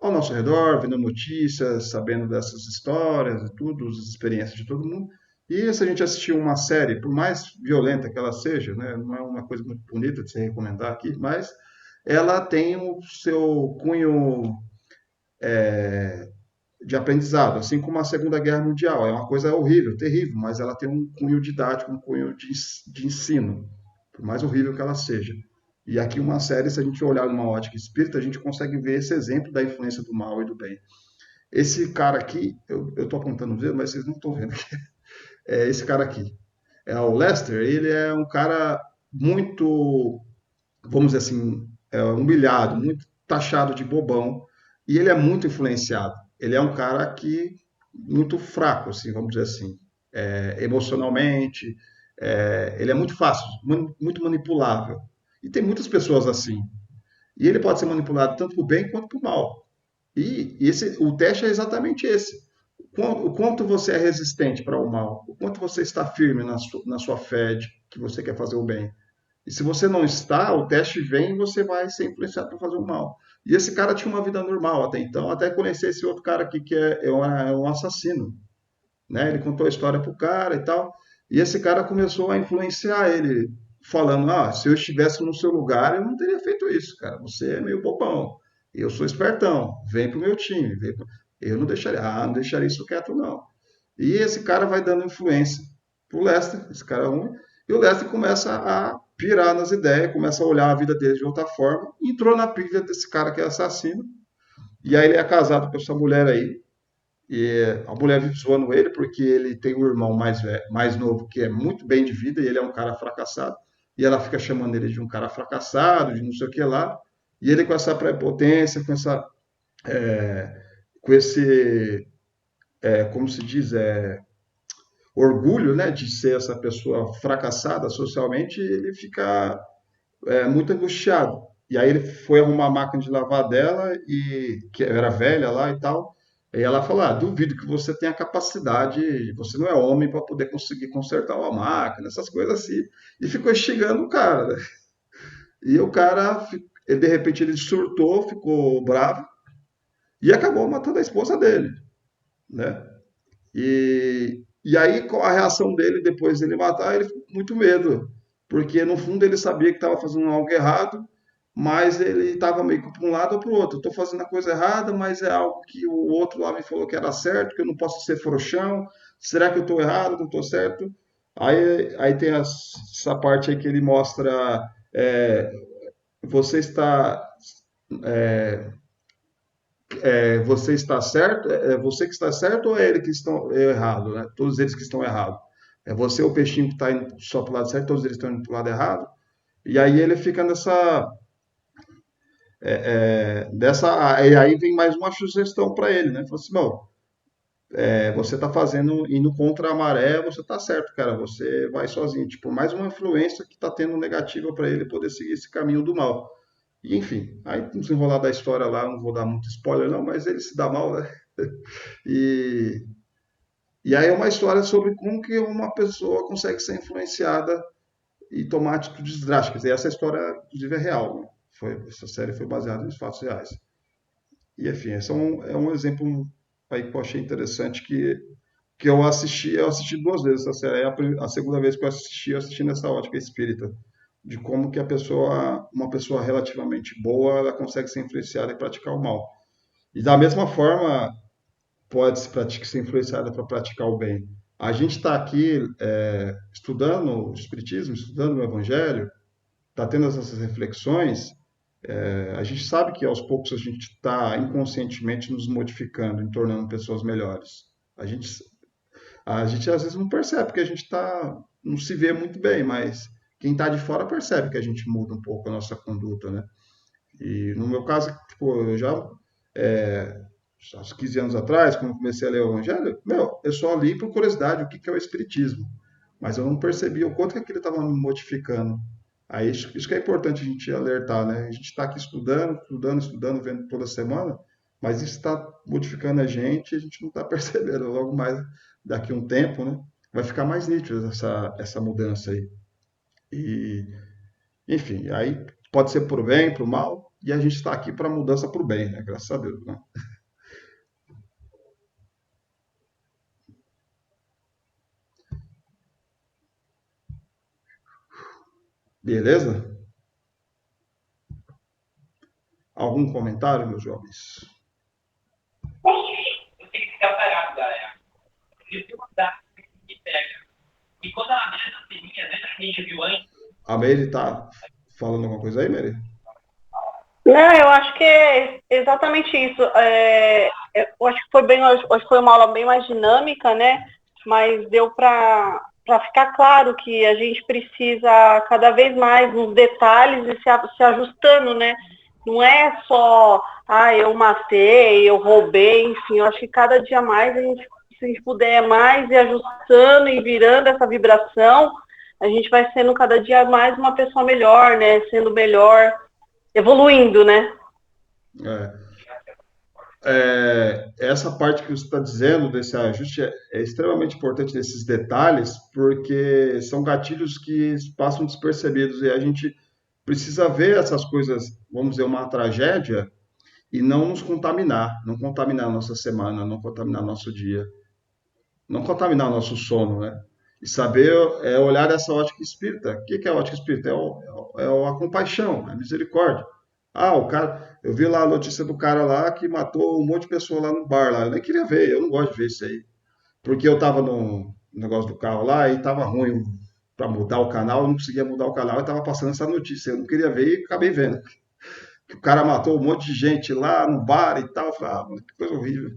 ao nosso redor, vendo notícias, sabendo dessas histórias e tudo, as experiências de todo mundo. E se a gente assistir uma série, por mais violenta que ela seja, né, não é uma coisa muito bonita de se recomendar aqui, mas ela tem o seu cunho de aprendizado, assim como a Segunda Guerra Mundial. É uma coisa horrível, terrível, mas ela tem um cunho didático, um cunho de ensino, por mais horrível que ela seja. E aqui uma série, se a gente olhar numa ótica espírita, a gente consegue ver esse exemplo da influência do mal e do bem. Esse cara aqui, eu estou apontando o dedo, mas vocês não estão vendo. É esse cara aqui. É o Lester, ele é um cara muito, vamos dizer assim, humilhado, muito taxado de bobão, e ele é muito influenciado. Ele é um cara que muito fraco, assim, vamos dizer assim, emocionalmente. Ele é muito fácil, muito manipulável. E tem muitas pessoas assim. E ele pode ser manipulado tanto para o bem quanto para o mal. E o teste é exatamente esse. O quanto você é resistente para o mal, o quanto você está firme na sua fé de que você quer fazer o bem. E se você não está, o teste vem e você vai ser influenciado para fazer o mal. E esse cara tinha uma vida normal até então, até conhecer esse outro cara aqui que é um assassino, né? Ele contou a história pro cara e tal, e esse cara começou a influenciar ele, falando: ah, se eu estivesse no seu lugar, eu não teria feito isso, cara. Você é meio bobão. Eu sou espertão. Vem pro meu time. Eu não deixaria isso quieto, não. E esse cara vai dando influência pro Lester, esse cara é ruim, e o Lester começa a pirar nas ideias, começa a olhar a vida dele de outra forma, e entrou na pilha desse cara que é assassino, e aí ele é casado com essa mulher aí, e a mulher vive zoando ele porque ele tem um irmão mais novo que é muito bem de vida e ele é um cara fracassado. E ela fica chamando ele de um cara fracassado, de não sei o que lá. E ele com essa prepotência, com esse, como se diz, orgulho, né, de ser essa pessoa fracassada socialmente, ele fica muito angustiado. E aí ele foi arrumar a máquina de lavar dela, e que era velha lá e tal. E ela falou: ah, duvido que você tenha capacidade, você não é homem para poder conseguir consertar uma máquina, essas coisas assim. E ficou instigando o cara, né? E o cara, de repente, ele surtou, ficou bravo e acabou matando a esposa dele, né? E aí, qual a reação dele depois dele matar? Ele ficou com muito medo, porque no fundo ele sabia que estava fazendo algo errado, mas ele estava meio que para um lado ou para o outro. Estou fazendo a coisa errada, mas é algo que o outro lá me falou que era certo, que eu não posso ser frouxão. Será que eu estou errado? Não estou certo? Aí tem essa parte aí que ele mostra: é, você está você está certo, é você que está certo ou é ele que estão errado, né? Todos eles que estão errados. É você o peixinho que está indo só para o lado certo, todos eles estão indo para o lado errado. E aí ele fica e aí vem mais uma sugestão para ele, né? Falou assim: não, você está indo contra a maré, você está certo, cara, você vai sozinho. Tipo, mais uma influência que está tendo negativa para ele poder seguir esse caminho do mal. E enfim, aí desenrolar da história lá, não vou dar muito spoiler não, mas ele se dá mal, né? E, e aí é uma história sobre como que uma pessoa consegue ser influenciada e tomar atitudes drásticas. E essa história, inclusive, é real, né? Essa série foi baseada em fatos reais. E, enfim, esse é um exemplo aí que eu achei interessante que eu assisti duas vezes essa série. A segunda vez que eu assisti nessa ótica espírita, de como que uma pessoa relativamente boa, ela consegue ser influenciada e praticar o mal. E da mesma forma, pode ser influenciada para praticar o bem. A gente está aqui estudando o Espiritismo, estudando o Evangelho, está tendo essas reflexões. A gente sabe que aos poucos a gente está inconscientemente nos modificando, nos tornando pessoas melhores. A gente, a gente às vezes não percebe, porque a gente não se vê muito bem, mas quem está de fora percebe que a gente muda um pouco a nossa conduta, né? E no meu caso, tipo, eu já há uns 15 anos atrás, quando eu comecei a ler o Evangelho, eu só li por curiosidade o que é o Espiritismo. Mas eu não percebi o quanto que aquilo estava me modificando. Aí isso que é importante a gente alertar, né? A gente está aqui estudando, estudando, estudando, vendo toda semana, mas isso está modificando a gente não está percebendo. Logo mais daqui a um tempo, né? Vai ficar mais nítido essa mudança aí. E, enfim, aí pode ser para o bem, para o mal, e a gente está aqui para a mudança para o bem, né? Graças a Deus, né? Beleza? Algum comentário, meus jovens? Eu tenho que ficar parado, galera. Eu tenho uma data que pega. E quando ela mexe na telinha, né, que a gente viu antes. A Meire tá falando alguma coisa aí, Meire? Não, eu acho que é exatamente isso. Eu acho que acho que foi uma aula bem mais dinâmica, né? Mas deu para ficar claro que a gente precisa cada vez mais nos detalhes e se ajustando, né? Não é só, eu matei, eu roubei, enfim, eu acho que cada dia mais se a gente puder mais ir ajustando e virando essa vibração, a gente vai sendo cada dia mais uma pessoa melhor, né? Sendo melhor, evoluindo, né? É. Essa parte que você está dizendo desse ajuste é extremamente importante nesses detalhes, porque são gatilhos que passam despercebidos e a gente precisa ver essas coisas, vamos dizer, uma tragédia e não nos contaminar, não contaminar a nossa semana, não contaminar nosso dia, não contaminar nosso sono, né? E saber olhar essa ótica espírita. O que é a ótica espírita? A compaixão, a misericórdia. Ah, o cara, eu vi lá a notícia do cara lá que matou um monte de pessoa lá no bar lá. Eu nem queria ver, eu não gosto de ver isso aí. Porque eu tava no negócio do carro lá e tava ruim para mudar o canal, eu não conseguia mudar o canal e tava passando essa notícia. Eu não queria ver e acabei vendo. Que o cara matou um monte de gente lá no bar e tal. Eu falei, mano, que coisa horrível.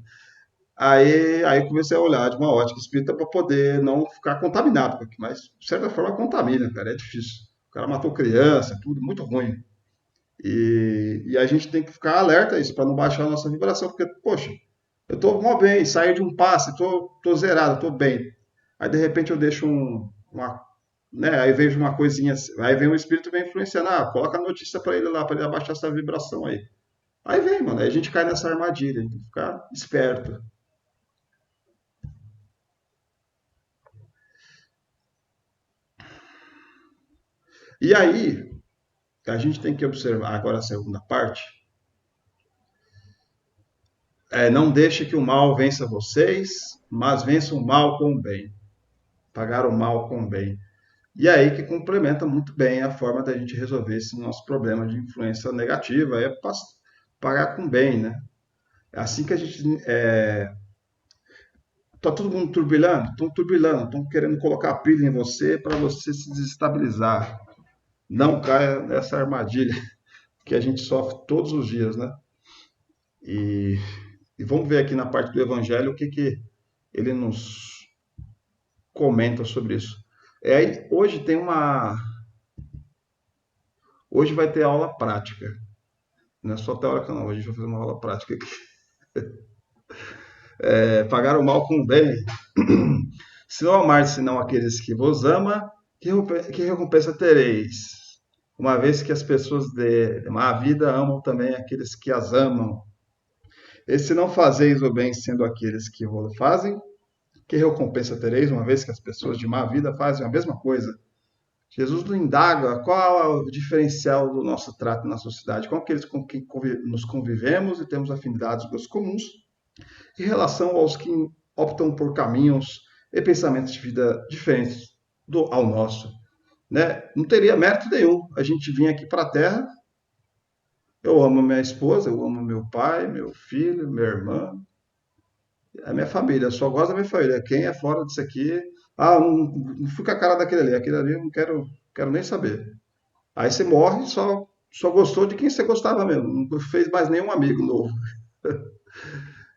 Aí eu comecei a olhar de uma ótica espírita para poder não ficar contaminado, mas de certa forma contamina, cara, é difícil. O cara matou criança, tudo muito ruim. E a gente tem que ficar alerta a isso para não baixar a nossa vibração, porque, poxa, eu tô mó bem, saí de um passe, tô zerado, tô bem. Aí de repente eu deixo uma, né, aí vejo uma coisinha, aí vem um espírito vem influenciando, coloca a notícia para ele abaixar essa vibração aí. Aí vem, mano, aí a gente cai nessa armadilha, tem que ficar esperto. E aí, a gente tem que observar agora a segunda parte. Não deixe que o mal vença vocês, mas vença o mal com o bem. Pagar o mal com o bem. E aí que complementa muito bem a forma da gente resolver esse nosso problema de influência negativa, pagar com bem, né? É assim que a gente... Tá todo mundo turbilhando? Estão turbilhando, estão querendo colocar pilha em você para você se desestabilizar. Não caia nessa armadilha que a gente sofre todos os dias, né? E vamos ver aqui na parte do Evangelho o que ele nos comenta sobre isso. Hoje tem Hoje vai ter aula prática. Não é só teórica, não. Hoje a gente vai fazer uma aula prática aqui. Pagar o mal com o bem. Se não amar senão aqueles que vos amam, que recompensa tereis? Uma vez que as pessoas de má vida amam também aqueles que as amam. E se não fazeis o bem sendo aqueles que o fazem, que recompensa tereis, uma vez que as pessoas de má vida fazem a mesma coisa? Jesus não indaga qual é o diferencial do nosso trato na sociedade, com aqueles com quem nos convivemos e temos afinidades comuns, em relação aos que optam por caminhos e pensamentos de vida diferentes ao nosso. Né? Não teria mérito nenhum a gente vir aqui para a Terra. Eu amo minha esposa, eu amo meu pai, meu filho, minha irmã, a minha família. Eu só gosto da minha família. Quem é fora disso aqui, não fui com a cara daquele ali. Aquele ali eu não quero nem saber. Aí você morre, só gostou de quem você gostava mesmo. Não fez mais nenhum amigo novo.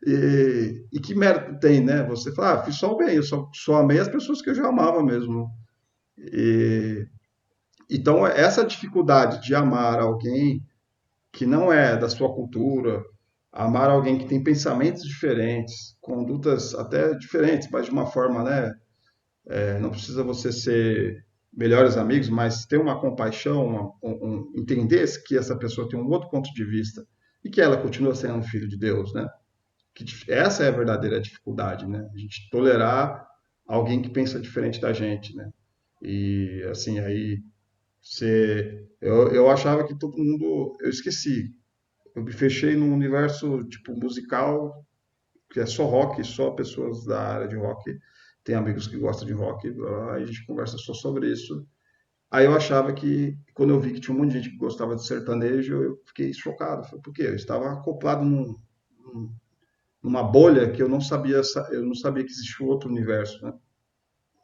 E que mérito tem, né? Você fala, fiz só o bem, eu só amei as pessoas que eu já amava mesmo. Então, essa dificuldade de amar alguém que não é da sua cultura, amar alguém que tem pensamentos diferentes, condutas até diferentes, mas de uma forma, né? Não precisa você ser melhores amigos, mas ter uma compaixão, entender que essa pessoa tem um outro ponto de vista e que ela continua sendo um filho de Deus, né? Essa é a verdadeira dificuldade, né? A gente tolerar alguém que pensa diferente da gente, né? E assim, aí eu achava que todo mundo, eu esqueci. Eu me fechei num universo tipo musical que é só rock, só pessoas da área de rock. Tem amigos que gostam de rock, aí a gente conversa só sobre isso. Aí eu achava que, quando eu vi que tinha um monte de gente que gostava de sertanejo, eu fiquei chocado. Falei, por quê? Eu estava acoplado numa bolha que eu não sabia que existia outro universo, né?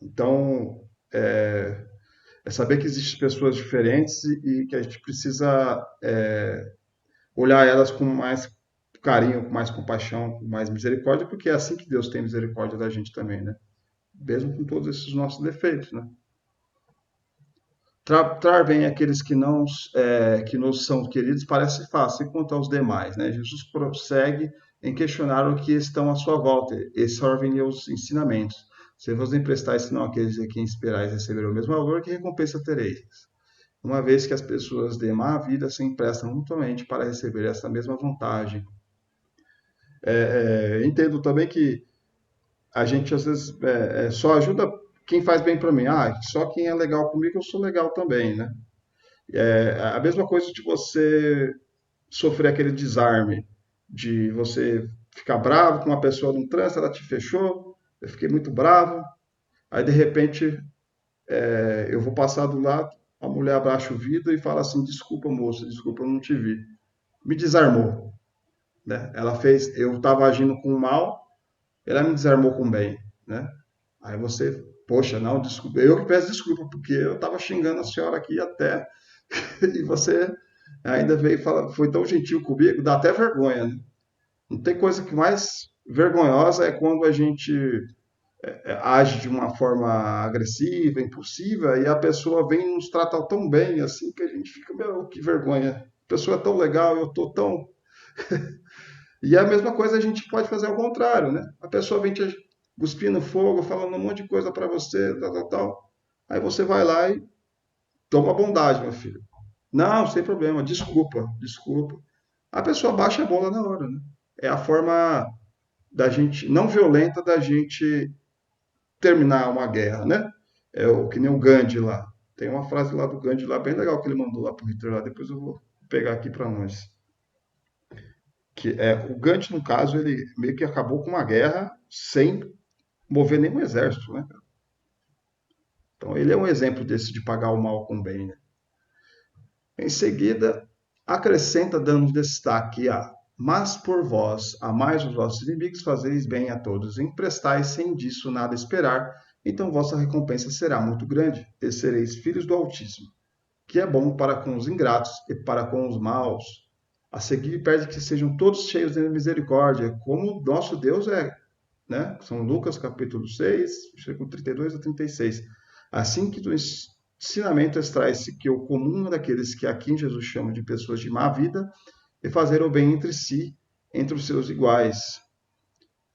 Então, é saber que existem pessoas diferentes e que a gente precisa olhar elas com mais carinho, com mais compaixão, com mais misericórdia, porque é assim que Deus tem misericórdia da gente também, né? Mesmo com todos esses nossos defeitos, né? Tratar bem aqueles que nos são queridos parece fácil, enquanto aos demais, né? Jesus prossegue em questionar o que estão à sua volta e servem os ensinamentos. Se vos emprestais, senão aqueles a quem esperais receber o mesmo valor, que recompensa tereis? Uma vez que as pessoas de má vida se emprestam mutuamente para receber essa mesma vantagem. Entendo também que a gente às vezes só ajuda quem faz bem para mim. Ah, só quem é legal comigo, eu sou legal também, né? A mesma coisa de você sofrer aquele desarme, de você ficar bravo com uma pessoa num trânsito, ela te fechou, eu fiquei muito bravo, aí de repente eu vou passar do lado, a mulher abaixa o vidro e fala assim, desculpa moça, desculpa, eu não te vi. Me desarmou, né? Ela fez, eu estava agindo com mal, ela me desarmou com bem, né? Aí você, poxa, não, desculpa, eu que peço desculpa, porque eu estava xingando a senhora aqui até, e você ainda veio e fala, foi tão gentil comigo, dá até vergonha, né? Não tem coisa que mais vergonhosa é quando a gente age de uma forma agressiva, impulsiva, e a pessoa vem e nos trata tão bem assim que a gente fica, meu, que vergonha. A pessoa é tão legal, eu tô tão. E a mesma coisa a gente pode fazer ao contrário, né? A pessoa vem te cuspindo fogo, falando um monte de coisa para você, tal, tal, tal. Aí você vai lá e toma bondade, meu filho. Não, sem problema, desculpa, desculpa. A pessoa baixa a bola na hora, né? É a forma da gente, não violenta, da gente terminar uma guerra, né? É o que nem o Gandhi lá. Tem uma frase lá do Gandhi lá bem legal que ele mandou lá pro Hitler lá, depois eu vou pegar aqui para nós. Que é o Gandhi, no caso, ele meio que acabou com uma guerra sem mover nenhum exército, né? Então ele é um exemplo desse de pagar o mal com o bem, né? Em seguida, acrescenta dando destaque a mas por vós, amais os vossos inimigos, fazeis bem a todos, emprestais sem disso nada esperar, então vossa recompensa será muito grande, e sereis filhos do Altíssimo, que é bom para com os ingratos e para com os maus. A seguir pede que sejam todos cheios de misericórdia, como nosso Deus é, né? São Lucas capítulo 6, versículo 32 a 36. Assim que do ensinamento extrai-se que o comum daqueles que aqui Jesus chama de pessoas de má vida é fazer o bem entre si, entre os seus iguais.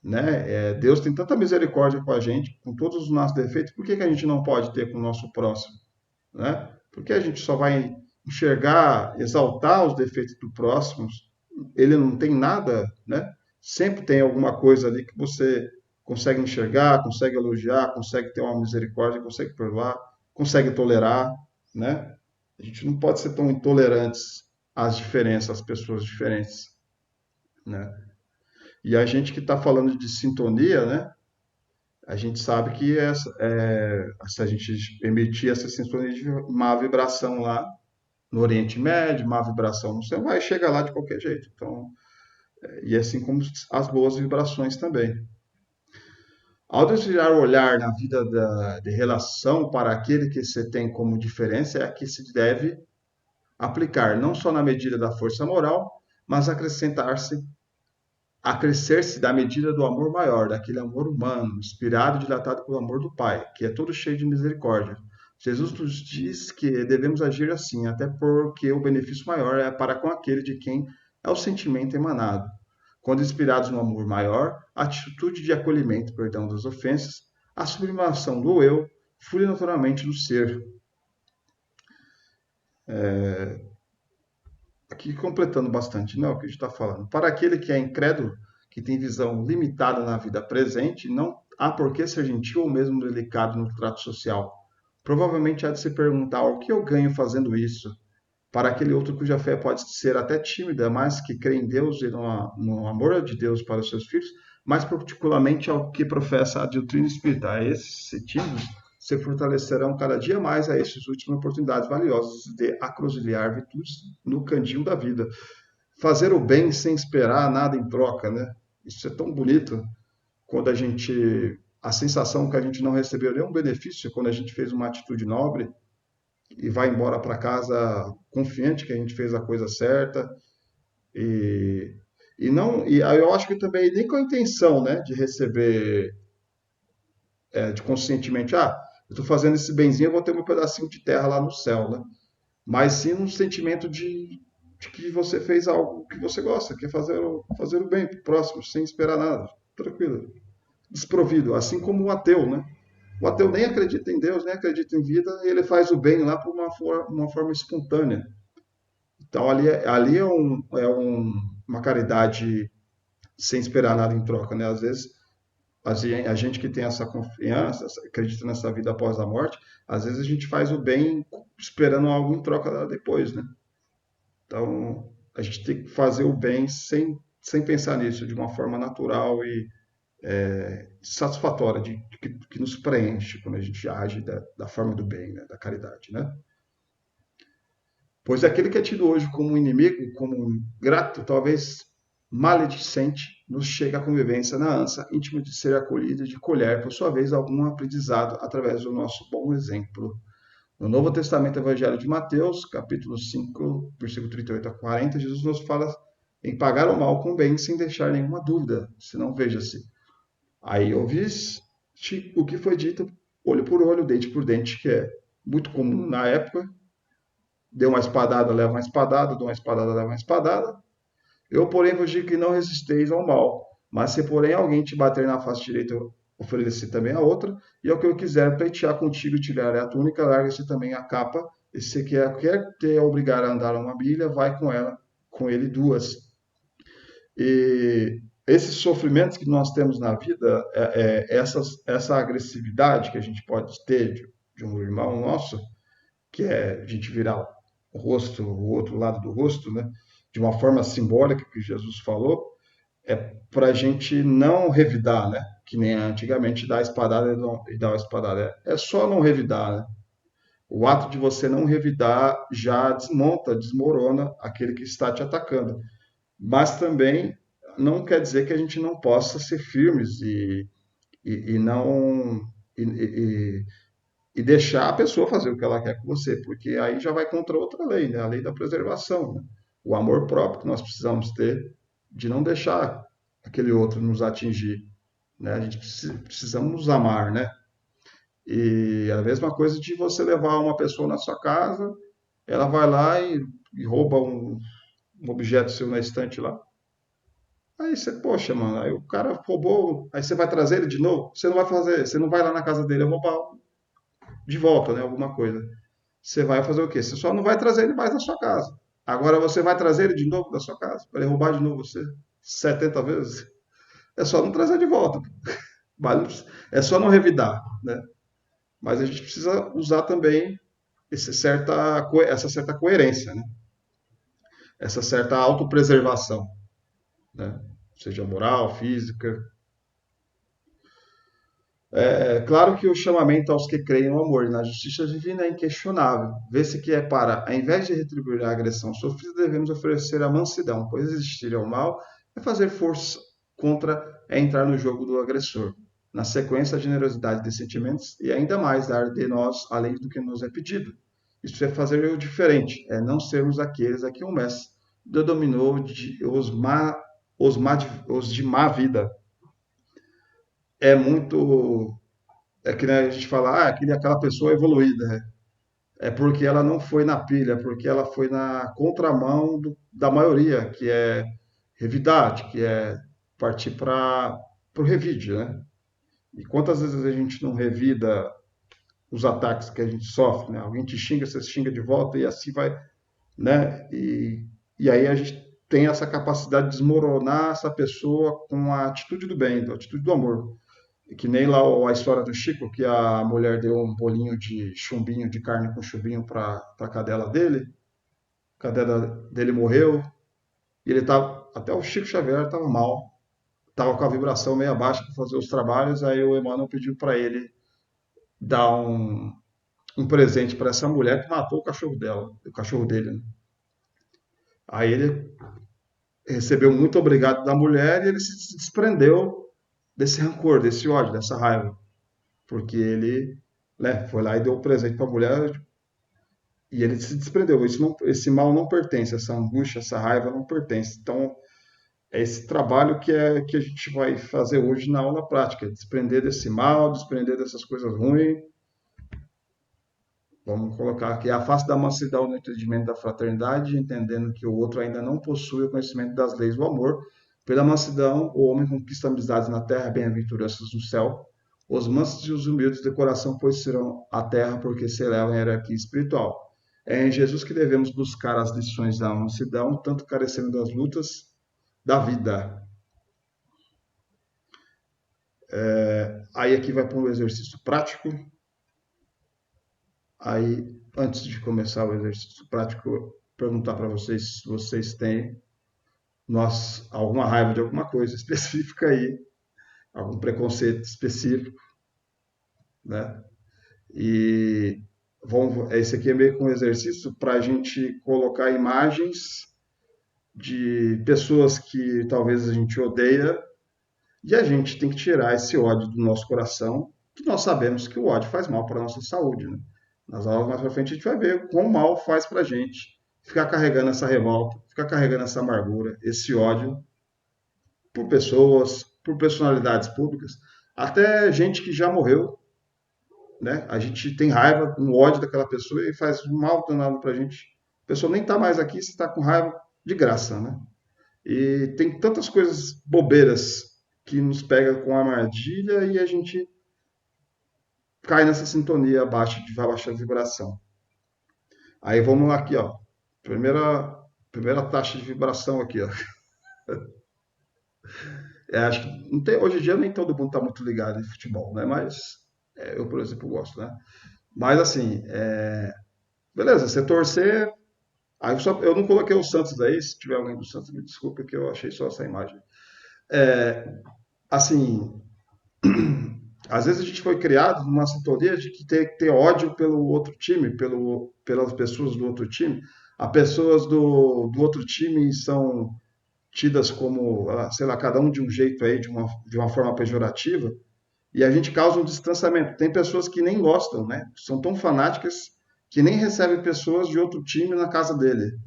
Né? Deus tem tanta misericórdia com a gente, com todos os nossos defeitos, por que a gente não pode ter com o nosso próximo? Né? Por que a gente só vai enxergar, exaltar os defeitos do próximo? Ele não tem nada, né? Sempre tem alguma coisa ali que você consegue enxergar, consegue elogiar, consegue ter uma misericórdia, consegue perdoar, consegue tolerar, né? A gente não pode ser tão intolerantes às diferenças, às pessoas diferentes, né? E a gente que está falando de sintonia, né? A gente sabe que se a gente emitir essa sintonia de má vibração lá no Oriente Médio, má vibração no céu, vai chegar lá de qualquer jeito. Então, e assim como as boas vibrações também. Ao desviar o olhar na vida de relação para aquele que você tem como diferença, é a que se deve aplicar, não só na medida da força moral, mas acrescer-se da medida do amor maior, daquele amor humano, inspirado e dilatado pelo amor do Pai, que é todo cheio de misericórdia. Jesus nos diz que devemos agir assim, até porque o benefício maior é para com aquele de quem é o sentimento emanado. Quando inspirados no amor maior, a atitude de acolhimento, perdão das ofensas, a sublimação do eu, flui naturalmente do ser. Aqui completando bastante, não é o que a gente está falando. Para aquele que é incrédulo, que tem visão limitada na vida presente, não há por que ser gentil ou mesmo delicado no trato social. Provavelmente há de se perguntar o que eu ganho fazendo isso. Para aquele outro cuja fé pode ser até tímida, mas que crê em Deus e no amor de Deus para os seus filhos, mais particularmente ao que professa a doutrina espírita. A esses tímidos se fortalecerão cada dia mais a essas últimas oportunidades valiosas de acruzilhar virtudes no cantinho da vida. Fazer o bem sem esperar nada em troca, né? Isso é tão bonito quando a sensação que a gente não recebeu nenhum benefício quando a gente fez uma atitude nobre e vai embora para casa confiante que a gente fez a coisa certa e, e eu acho que também nem com a intenção, né, de receber de conscientemente, eu estou fazendo esse benzinho, eu vou ter um pedacinho de terra lá no céu, né? Mas sim um sentimento de que você fez algo que você gosta, que é fazer o bem pro próximo, sem esperar nada, tranquilo, desprovido, assim como o ateu, né? O ateu nem acredita em Deus, nem acredita em vida, e ele faz o bem lá por uma forma espontânea. Então ali uma caridade sem esperar nada em troca, né? Às vezes a gente que tem essa confiança, acredita nessa vida após a morte, às vezes a gente faz o bem esperando algo em troca depois, né? Então, a gente tem que fazer o bem sem pensar nisso, de uma forma natural e satisfatória, que nos preenche quando a gente age da forma do bem, né? Da caridade, né? Pois aquele que é tido hoje como um inimigo, como um grato, talvez maledicente, nos chega à convivência na ânsia íntima de ser acolhido e de colher, por sua vez, algum aprendizado através do nosso bom exemplo. No Novo Testamento, Evangelho de Mateus, capítulo 5, versículo 38 a 40, Jesus nos fala em pagar o mal com o bem sem deixar nenhuma dúvida, senão veja-se. Aí ouviste o que foi dito, olho por olho, dente por dente, que é muito comum na época. Deu uma espadada, leva uma espadada, deu uma espadada, leva uma espadada. Eu, porém, vos digo que não resisteis ao mal, mas se, porém, alguém te bater na face direita, oferecer também a outra, e ao que eu quiser pleitear contigo, tirar a túnica, larga-se também a capa, e se quer te obrigar a andar uma milha, vai com ele duas. E esses sofrimentos que nós temos na vida, essa agressividade que a gente pode ter de um irmão nosso, que é a gente virar o rosto, o outro lado do rosto, né? De uma forma simbólica que Jesus falou, é para a gente não revidar, né? Que nem antigamente dar a espadada e dar a espadada. É só não revidar, né? O ato de você não revidar já desmorona aquele que está te atacando. Mas também não quer dizer que a gente não possa ser firmes e não e deixar a pessoa fazer o que ela quer com você, porque aí já vai contra outra lei, né? A lei da preservação, né? O amor próprio que nós precisamos ter de não deixar aquele outro nos atingir, né? A gente precisamos nos amar, né? E a mesma coisa de você levar uma pessoa na sua casa, ela vai lá e rouba um objeto seu na estante lá. Aí você, poxa, mano, aí o cara roubou, aí você vai trazer ele de novo? Você não vai fazer, você não vai lá na casa dele roubar de volta, né? Alguma coisa. Você vai fazer o quê? Você só não vai trazer ele mais na sua casa. Agora você vai trazer ele de novo da sua casa para ele roubar de novo você 70 vezes? É só não trazer de volta. É só não revidar, né? Mas a gente precisa usar também essa certa coerência, né? Essa certa autopreservação, né? Seja moral, física. É claro que o chamamento aos que creem no amor e na justiça divina é inquestionável. Vê-se que é para, ao invés de retribuir a agressão sofrida, devemos oferecer a mansidão, pois resistir ao mal é fazer força contra, é entrar no jogo do agressor. Na sequência, a generosidade de sentimentos e ainda mais dar de nós além do que nos é pedido. Isso é fazer o diferente, é não sermos aqueles a que o mestre denominou os de má vida. É muito. É que, né, a gente fala, aquela pessoa evoluída. Né? É porque ela não foi na pilha, é porque ela foi na contramão da maioria, que é revidade, que é partir para o revide, né? E quantas vezes a gente não revida os ataques que a gente sofre, né? Alguém te xinga, você xinga de volta e assim vai, né? E aí a gente tem essa capacidade de desmoronar essa pessoa com a atitude do bem, a atitude do amor. Que nem lá a história do Chico, que a mulher deu um bolinho de chumbinho, de carne com chumbinho para a cadela dele. A cadela dele morreu. E ele tava, até o Chico Xavier estava mal. Estava com a vibração meio baixa para fazer os trabalhos. Aí o Emmanuel pediu para ele dar um presente para essa mulher que matou o cachorro dele. Né? Aí ele recebeu muito obrigado da mulher e ele se desprendeu desse rancor, desse ódio, dessa raiva. Porque ele, né, foi lá e deu o presente para a mulher e ele se desprendeu. Esse mal não pertence, essa angústia, essa raiva não pertence. Então, é esse trabalho que a gente vai fazer hoje na aula prática, desprender desse mal, desprender dessas coisas ruins. Vamos colocar aqui, a face da mansidão no entendimento da fraternidade, entendendo que o outro ainda não possui o conhecimento das leis do amor. Pela mansidão, o homem conquista amizades na terra, bem-aventuranças no céu. Os mansos e os humildes de coração conhecerão a terra, porque se elevam em hierarquia espiritual. É em Jesus que devemos buscar as lições da mansidão, tanto carecendo das lutas da vida. Aí aqui vai para um exercício prático. Aí, antes de começar o exercício prático, eu perguntar para vocês se vocês têm alguma raiva de alguma coisa específica aí, algum preconceito específico, né? E esse aqui é meio que um exercício para a gente colocar imagens de pessoas que talvez a gente odeia e a gente tem que tirar esse ódio do nosso coração, que nós sabemos que o ódio faz mal para a nossa saúde, né? Nas aulas mais pra frente a gente vai ver quão mal faz pra gente ficar carregando essa revolta, ficar carregando essa amargura, esse ódio por pessoas, por personalidades públicas, até gente que já morreu, né? A gente tem raiva, um ódio daquela pessoa e faz um mal danado pra gente. A pessoa nem tá mais aqui, você tá com raiva de graça, né? E tem tantas coisas bobeiras que nos pega com a armadilha e a gente cai nessa sintonia de baixa vibração. Aí vamos lá aqui, ó. Primeira taxa de vibração aqui, ó. Acho que não tem, hoje em dia nem todo mundo está muito ligado em futebol, né? Mas eu, por exemplo, gosto, né? Mas assim, beleza, você torcer. Aí eu não coloquei o Santos aí, se tiver alguém do Santos, me desculpe, que eu achei só essa imagem. Assim, às vezes a gente foi criado numa sintonia de que tem que ter ódio pelo outro time, pelas pessoas do outro time. As pessoas do outro time são tidas como, sei lá, cada um de um jeito aí, de uma forma pejorativa, e a gente causa um distanciamento. Tem pessoas que nem gostam, né? São tão fanáticas que nem recebem pessoas de outro time na casa dele.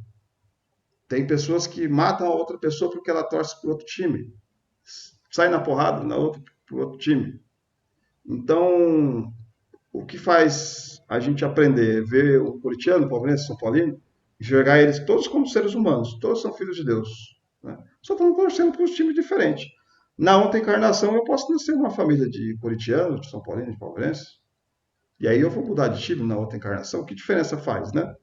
Tem pessoas que matam a outra pessoa porque ela torce para outro time. Sai na porrada pro outro time. Então, o que faz a gente aprender, ver o corintiano, o palmeirense, o São Paulino, enxergar eles todos como seres humanos, todos são filhos de Deus, né? Só estão torcendo para os times diferentes. Na outra encarnação, eu posso nascer numa família de corintianos, de São Paulino, de palmeirense, e aí eu vou mudar de time na outra encarnação. Que diferença faz, né?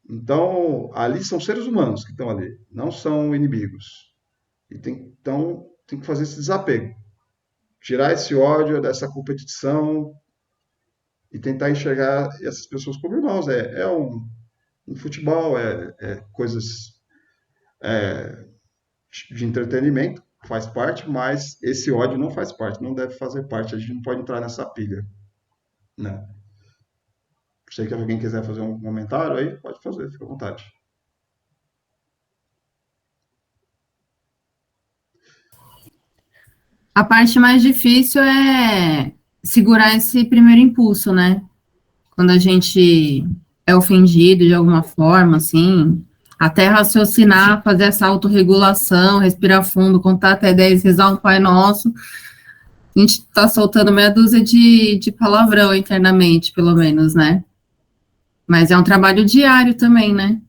Então, ali são seres humanos que estão ali, não são inimigos. Então, tem que fazer esse desapego. Tirar esse ódio dessa competição e tentar enxergar essas pessoas como irmãos. Um futebol, coisas de entretenimento, faz parte, mas esse ódio não faz parte, não deve fazer parte. A gente não pode entrar nessa pilha, né? Sei que alguém quiser fazer um comentário aí, pode fazer, fica à vontade. A parte mais difícil é segurar esse primeiro impulso, né? Quando a gente é ofendido de alguma forma, assim, até raciocinar, fazer essa autorregulação, respirar fundo, contar até 10, rezar um Pai Nosso, a gente tá soltando meia dúzia de palavrão internamente, pelo menos, né? Mas é um trabalho diário também, né?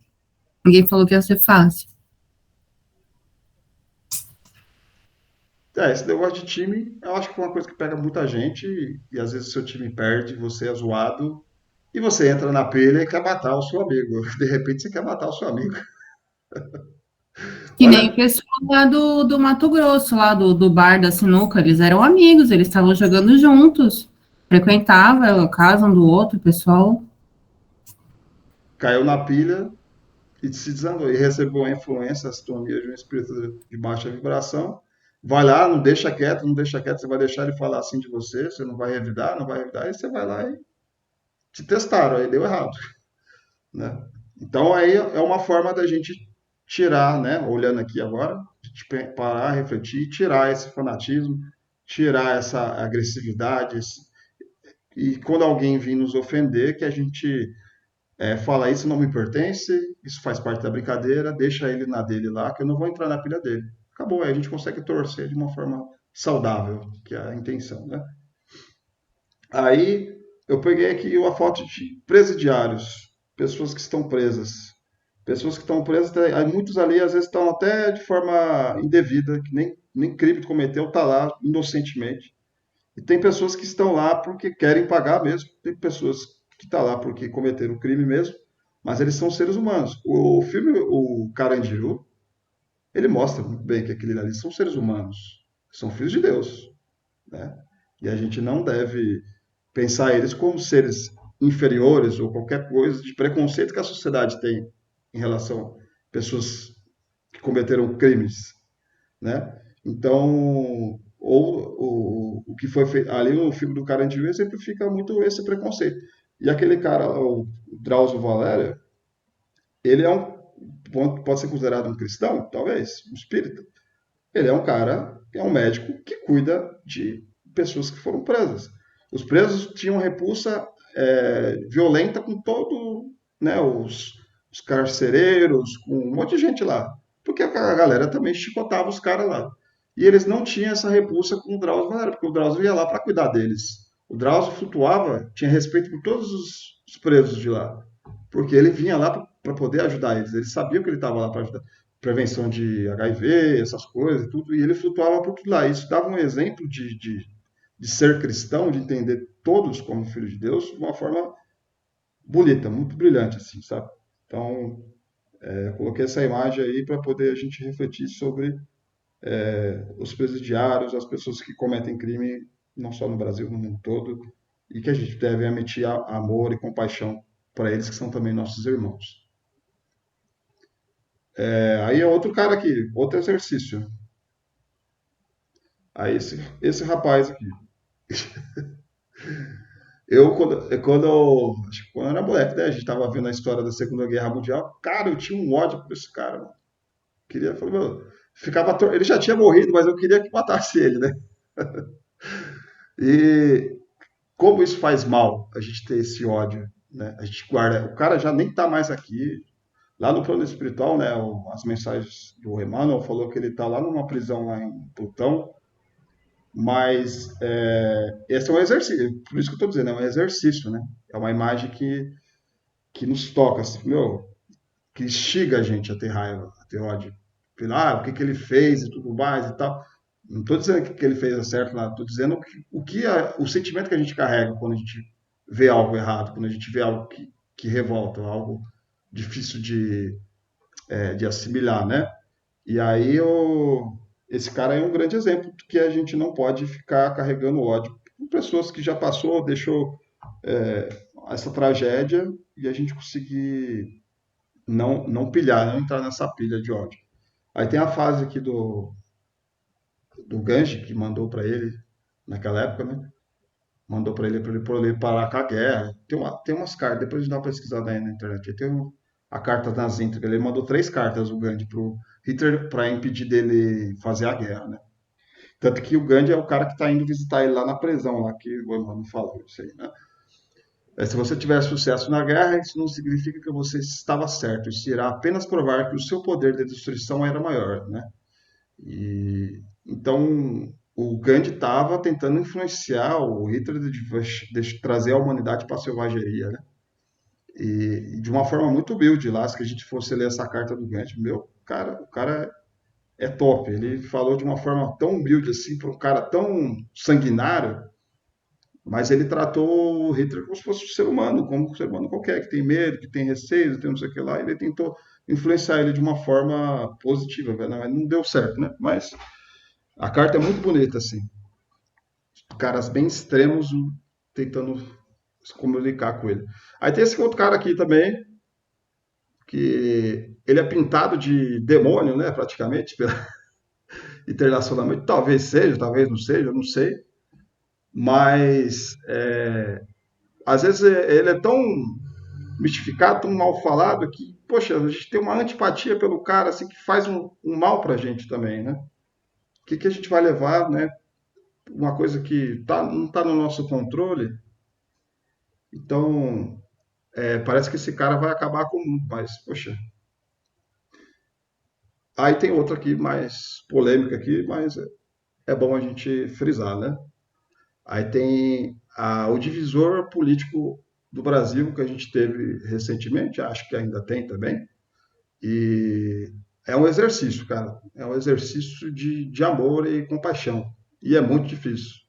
Ninguém falou que ia ser fácil. Esse negócio de time, eu acho que é uma coisa que pega muita gente e às vezes o seu time perde, você é zoado e você entra na pilha e quer matar o seu amigo. De repente você quer matar o seu amigo. Que nem o Olha, pessoal lá do Mato Grosso, lá do bar da sinuca, eles eram amigos, eles estavam jogando juntos, frequentavam a casa um do outro, o pessoal. caiu na pilha e se desandou e recebeu a influência, a sintonia de um espírito de baixa vibração. Vai lá, não deixa quieto, não deixa quieto, você vai deixar ele falar assim de você, você não vai revidar, não vai revidar, e você vai lá e te testaram, aí deu errado, né? Então aí é uma forma da gente tirar, né, olhando aqui agora, de parar, refletir, tirar esse fanatismo, tirar essa agressividade, e quando alguém vir nos ofender, que a gente fala isso não me pertence, isso faz parte da brincadeira, deixa ele na dele lá, que eu não vou entrar na pilha dele. Acabou, aí a gente consegue torcer de uma forma saudável, que é a intenção, né? Aí eu peguei aqui uma foto de presidiários, pessoas que estão presas. Pessoas que estão presas, muitos ali às vezes estão até de forma indevida, que nem crime cometeu, está lá inocentemente. E tem pessoas que estão lá porque querem pagar mesmo, tem pessoas que estão lá porque cometeram crime mesmo, mas eles são seres humanos. O filme, o Carandiru, ele mostra muito bem que aqueles ali são seres humanos, são filhos de Deus. né? E a gente não deve pensar eles como seres inferiores ou qualquer coisa de preconceito que a sociedade tem em relação a pessoas que cometeram crimes, né? Então, o que foi feito ali no filme do Carandiru sempre fica muito esse preconceito. E aquele cara, o Drauzio Varela, ele é pode ser considerado um cristão, talvez, um espírita. Ele é um cara, é um médico que cuida de pessoas que foram presas. Os presos tinham repulsa violenta com todo, né, os carcereiros, com um monte de gente lá. Porque a galera também chicotava os caras lá. E eles não tinham essa repulsa com o Drauzio Varela, porque o Drauzio ia lá para cuidar deles. O Drauzio flutuava, tinha respeito por todos os presos de lá. Porque ele vinha lá para poder ajudar eles. Ele sabia que ele estava lá para ajudar. Prevenção de HIV, essas coisas, tudo. E ele flutuava por tudo lá. Isso dava um exemplo de ser cristão, de entender todos como filhos de Deus, de uma forma bonita, muito brilhante, assim, sabe? Então, eu coloquei essa imagem aí para poder a gente refletir sobre os presidiários, as pessoas que cometem crime, não só no Brasil, no mundo todo, e que a gente deve emitir amor e compaixão para eles, que são também nossos irmãos. Aí é outro cara aqui, outro exercício. Aí esse rapaz aqui. Acho que quando eu era moleque, né, a gente tava vendo a história da Segunda Guerra Mundial, cara, eu tinha um ódio por esse cara, mano. Falei, meu, ele já tinha morrido, mas eu queria que matasse ele, né? E como isso faz mal, a gente ter esse ódio, né? A gente guarda, o cara já nem tá mais aqui. Lá no plano espiritual, né, as mensagens do Emmanuel falou que ele tá lá numa prisão lá em Plutão, mas esse é um exercício, por isso que eu estou dizendo, é um exercício, né? É uma imagem que nos toca, assim, meu, que instiga a gente a ter raiva, a ter ódio. O que ele fez e tudo mais e tal. Não estou dizendo que o que ele fez é certo, nada. Estou dizendo o sentimento que a gente carrega quando a gente vê algo errado, quando a gente vê algo que revolta, algo difícil de assimilar, né? E aí esse cara é um grande exemplo de que a gente não pode ficar carregando ódio por pessoas que já passou, deixou essa tragédia e a gente conseguir não pilhar, não entrar nessa pilha de ódio. Aí tem a fase aqui do Gandhi, que mandou para ele naquela época, né? Mandou para ele parar com a guerra. Tem umas cartas, depois a gente dá uma pesquisada aí na internet. Aí tem a carta das íntegras. Ele mandou 3 cartas, o Gandhi, pro Hitler para impedir dele fazer a guerra, né? Tanto que o Gandhi é o cara que está indo visitar ele lá na prisão, lá que o Emmanuel falou isso aí, né? Se você tiver sucesso na guerra, isso não significa que você estava certo. Isso irá apenas provar que o seu poder de destruição era maior, né? Então, o Gandhi estava tentando influenciar o Hitler de trazer a humanidade para a selvageria, né? E de uma forma muito humilde lá, se a gente fosse ler essa carta do Gandhi, meu, o cara é top. Ele falou de uma forma tão humilde assim, para um cara tão sanguinário, mas ele tratou o Hitler como se fosse um ser humano, como um ser humano qualquer, que tem medo, que tem receio, tem não sei o que lá. Ele tentou influenciar ele de uma forma positiva, né? Mas não deu certo, né? Mas a carta é muito bonita, assim. Caras bem extremos tentando se comunicar com ele. Aí tem esse outro cara aqui também, que ele é pintado de demônio, né? Praticamente, pela internacionalmente. Talvez seja, talvez não seja, eu não sei. Mas às vezes ele é tão mistificado, tão mal falado que, poxa, a gente tem uma antipatia pelo cara assim que faz um mal pra gente também, né? O que a gente vai levar, né? Uma coisa que não está no nosso controle. Então, parece que esse cara vai acabar com o mundo, mas, poxa. Aí tem outra aqui mais polêmica aqui, mas é bom a gente frisar, né? Aí tem o divisor político do Brasil que a gente teve recentemente, acho que ainda tem também. E é um exercício, cara. É um exercício de amor e compaixão. E é muito difícil.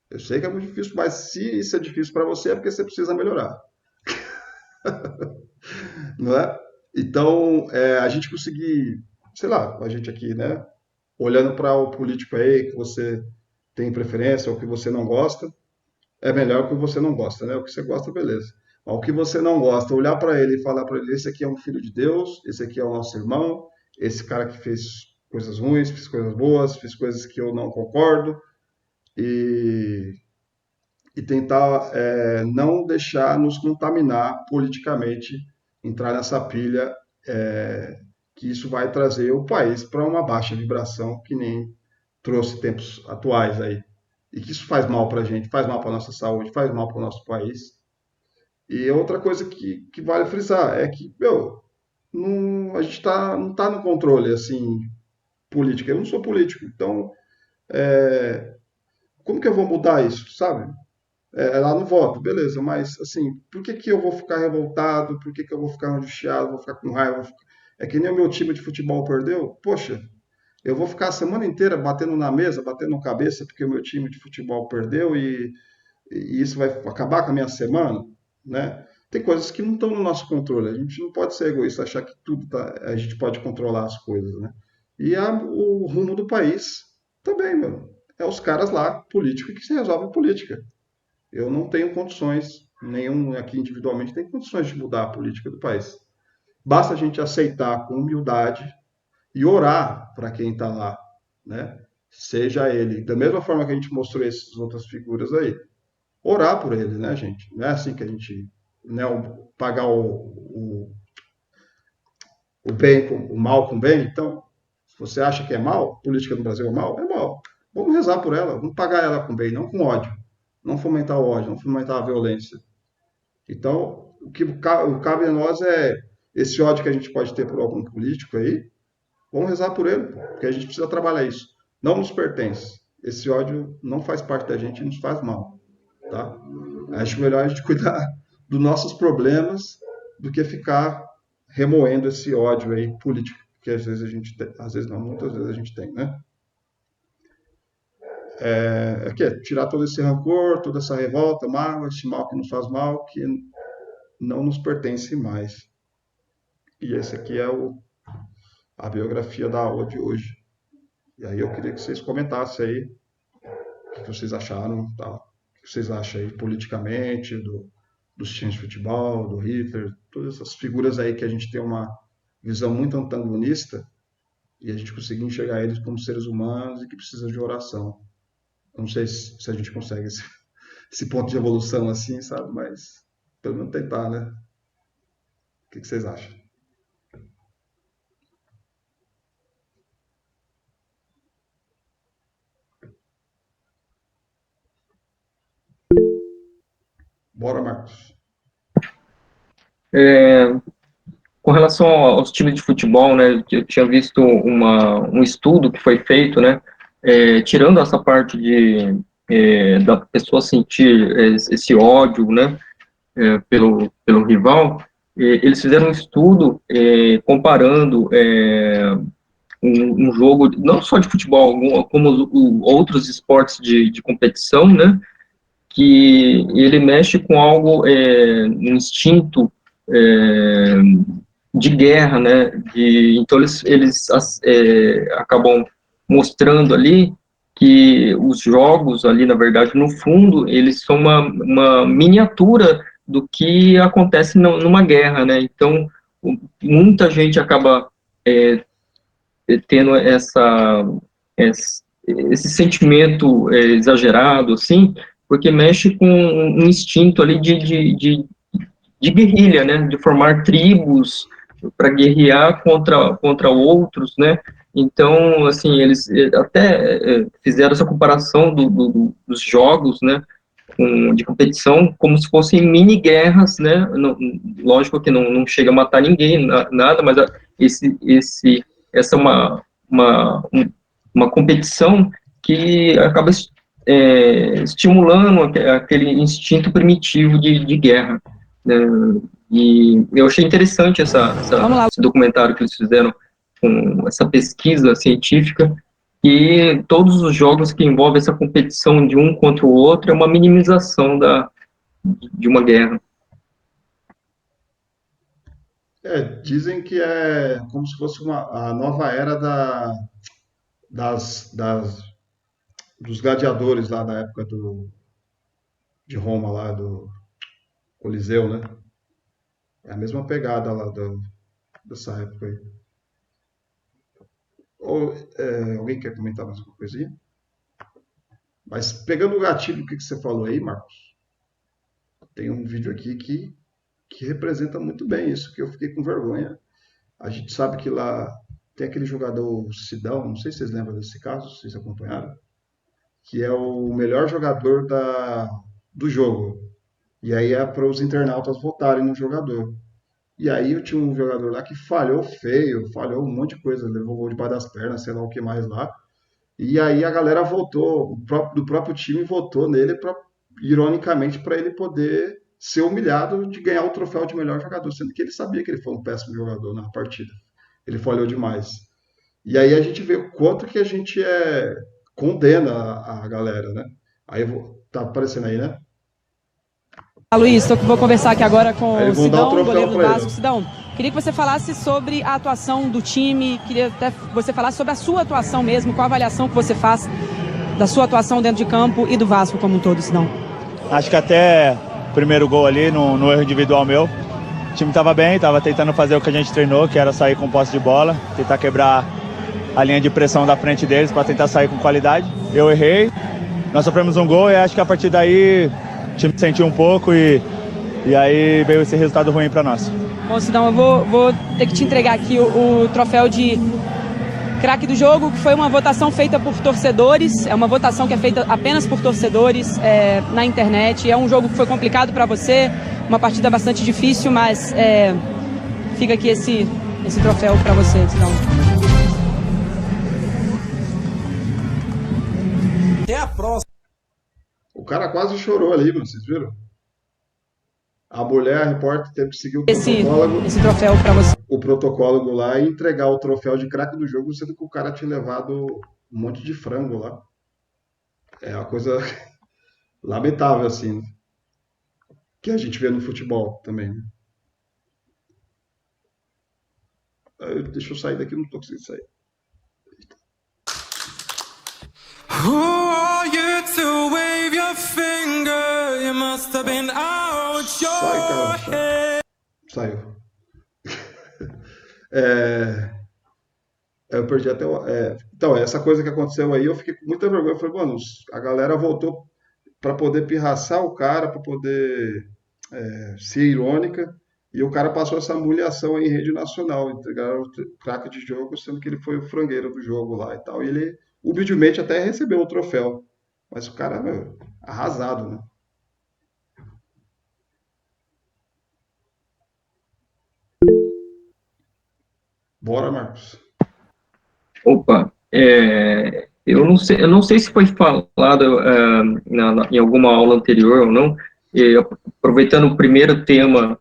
Eu sei que é muito difícil, mas se isso é difícil para você, é porque você precisa melhorar. Não é? Então, a gente conseguir, sei lá, a gente aqui, né? Olhando para o político aí, que você tem preferência, ou o que você não gosta, é melhor o que você não gosta, né? O que você gosta, beleza. Mas o que você não gosta, olhar para ele e falar para ele: esse aqui é um filho de Deus, esse aqui é o nosso irmão, esse cara que fez coisas ruins, fez coisas boas, fez coisas que eu não concordo, e, e tentar não deixar nos contaminar politicamente, entrar nessa pilha, que isso vai trazer o país para uma baixa vibração, que nem trouxe tempos atuais aí. E que isso faz mal para a gente, faz mal para a nossa saúde, faz mal para o nosso país. E outra coisa que vale frisar é que, meu, não, a gente não tá no controle, assim, político. Eu não sou político, então, como que eu vou mudar isso, sabe? É lá no voto, beleza, mas, assim, por que que eu vou ficar revoltado? Por que que eu vou ficar angustiado? Vou ficar com raiva? É que nem o meu time de futebol perdeu? Poxa, eu vou ficar a semana inteira batendo na mesa, batendo na cabeça, porque o meu time de futebol perdeu e isso vai acabar com a minha semana, né? Tem coisas que não estão no nosso controle. A gente não pode ser egoísta, achar que tudo a gente pode controlar as coisas, né? E o rumo do país também, meu. É os caras lá, políticos, que se resolvem política. Eu não tenho condições, nenhum aqui individualmente tem condições de mudar a política do país. Basta a gente aceitar com humildade e orar para quem está lá, né? Seja ele, da mesma forma que a gente mostrou essas outras figuras aí, orar por ele, né, gente? Não é assim que a gente, né, pagar o bem com o mal com o bem. Então, se você acha que é mal, política no Brasil é mal, é mal. Vamos rezar por ela, vamos pagar ela com bem, não com ódio. Não fomentar o ódio, não fomentar a violência. Então, o que cabe a nós é esse ódio que a gente pode ter por algum político aí, vamos rezar por ele, porque a gente precisa trabalhar isso. Não nos pertence. Esse ódio não faz parte da gente e nos faz mal, tá? Acho melhor a gente cuidar dos nossos problemas do que ficar remoendo esse ódio aí político que às vezes a gente tem, às vezes não, muitas vezes a gente tem, né? Que é tirar todo esse rancor, toda essa revolta, mágoa, esse mal que nos faz mal, que não nos pertence mais. E esse aqui é a biografia da aula de hoje. E aí eu queria que vocês comentassem aí o que vocês acharam, tá? O que vocês acham aí politicamente dos times de futebol, do Hitler, todas essas figuras aí que a gente tem uma visão muito antagonista e a gente conseguir enxergar eles como seres humanos e que precisam de oração. Eu não sei se a gente consegue esse ponto de evolução assim, sabe? Mas pelo menos tentar, né? O que vocês acham? Bora, Marcos. Com relação aos times de futebol, né, eu tinha visto um estudo que foi feito, né, tirando essa parte da pessoa sentir esse ódio, né, pelo rival, eles fizeram um estudo comparando um jogo, não só de futebol, como outros esportes de competição, né, que ele mexe com algo, um instinto de guerra, né? Então eles acabam mostrando ali que os jogos ali, na verdade, no fundo, eles são uma miniatura do que acontece numa guerra, né? Então muita gente acaba tendo esse sentimento exagerado, assim, porque mexe com um instinto ali de guerrilha, né, de formar tribos para guerrear contra outros, né, então, assim, eles até fizeram essa comparação dos jogos, né, de competição, como se fossem mini-guerras, né, lógico que não chega a matar ninguém, nada, mas essa é uma competição que acaba estimulando aquele instinto primitivo de guerra, né? E eu achei interessante esse documentário que eles fizeram com essa pesquisa científica, e todos os jogos que envolvem essa competição de um contra o outro é uma minimização de uma guerra. Dizem que é como se fosse a nova era das dos gladiadores lá da época de Roma, lá do Coliseu, né? É a mesma pegada lá dessa época aí. Ou, alguém quer comentar mais alguma coisinha? Mas pegando o gatilho que você falou aí, Marcos, tem um vídeo aqui que representa muito bem isso, que eu fiquei com vergonha. A gente sabe que lá tem aquele jogador Sidão, não sei se vocês lembram desse caso, se vocês acompanharam, que é o melhor jogador do jogo. E aí é para os internautas votarem no jogador. E aí eu tinha um jogador lá que falhou feio, falhou um monte de coisa, levou o gol debaixo das pernas, sei lá o que mais lá. E aí a galera votou, do próprio time votou nele, ironicamente, para ele poder ser humilhado de ganhar o troféu de melhor jogador, sendo que ele sabia que ele foi um péssimo jogador na partida. Ele falhou demais. E aí a gente vê o quanto que a gente condena a galera, né? Aí tá aparecendo aí, né? Luiz, vou conversar aqui agora com Aí o vão dar o Sidão, troféu goleiro do pra Vasco. ele. Sidão, queria que você falasse sobre a atuação do time, queria até que você falasse sobre a sua atuação mesmo, qual a avaliação que você faz da sua atuação dentro de campo e do Vasco como um todo, Sidão. Acho que até o primeiro gol ali, no erro individual meu, o time estava bem, estava tentando fazer o que a gente treinou, que era sair com posse de bola, tentar quebrar a linha de pressão da frente deles para tentar sair com qualidade. Eu errei, nós sofremos um gol e acho que a partir daí o time sentiu um pouco e aí veio esse resultado ruim para nós. Bom, Sidão, eu vou ter que te entregar aqui o troféu de craque do jogo, que foi uma votação feita por torcedores, é uma votação que é feita apenas por torcedores na internet. É um jogo que foi complicado para você, uma partida bastante difícil, mas fica aqui esse troféu para você, Sidão. Até a próxima. O cara quase chorou ali, mano, vocês viram? A mulher, a repórter, teve que seguir o protocolo. Esse troféu para você. O protocolo lá e entregar o troféu de craque do jogo, sendo que o cara tinha levado um monte de frango lá. É uma coisa lamentável, assim, né? Que a gente vê no futebol também, né? Deixa eu sair daqui, não tô conseguindo sair. Who are you to wave your finger? You must have been out your head. Saiu. Eu perdi até o. Então, essa coisa que aconteceu aí, eu fiquei com muita vergonha. Eu falei, mano, a galera voltou para poder pirraçar o cara, para poder ser irônica, e o cara passou essa humilhação aí em rede nacional. Entregaram o craque de jogo, sendo que ele foi o frangueiro do jogo lá e tal. E ele, humildemente, até recebeu o troféu. Mas o cara, meu, arrasado, né? Bora, Marcos. Opa, eu não sei se foi falado em alguma aula anterior ou não, aproveitando o primeiro tema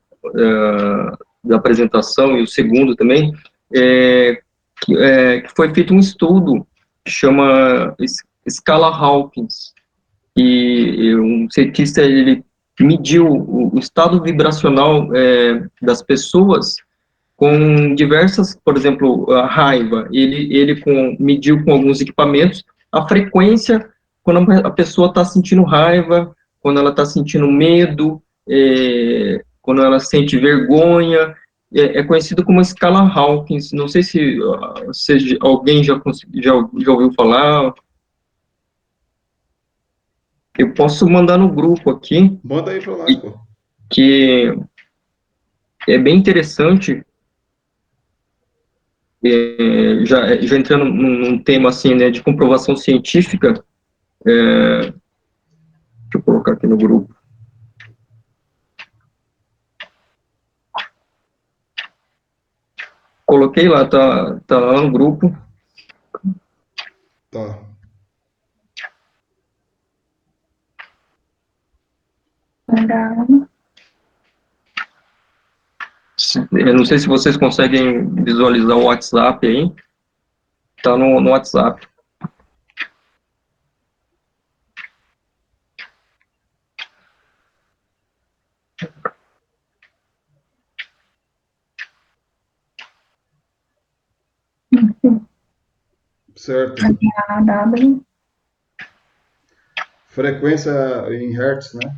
da apresentação e o segundo também, que foi feito um estudo que chama Escala Hawkins, e um cientista, ele mediu o estado vibracional das pessoas com diversas, por exemplo, a raiva, ele mediu com alguns equipamentos a frequência quando a pessoa está sentindo raiva, quando ela está sentindo medo, quando ela sente vergonha, é conhecido como escala Hawkins. Não sei se alguém já ouviu falar. Eu posso mandar no grupo aqui. Manda aí pra nós, pô. Que é bem interessante. Já entrando num tema assim, né, de comprovação científica, deixa eu colocar aqui no grupo. Coloquei lá, tá lá no grupo. Tá. Eu não sei se vocês conseguem visualizar o WhatsApp aí. Tá no WhatsApp. Certo. Frequência em hertz, né?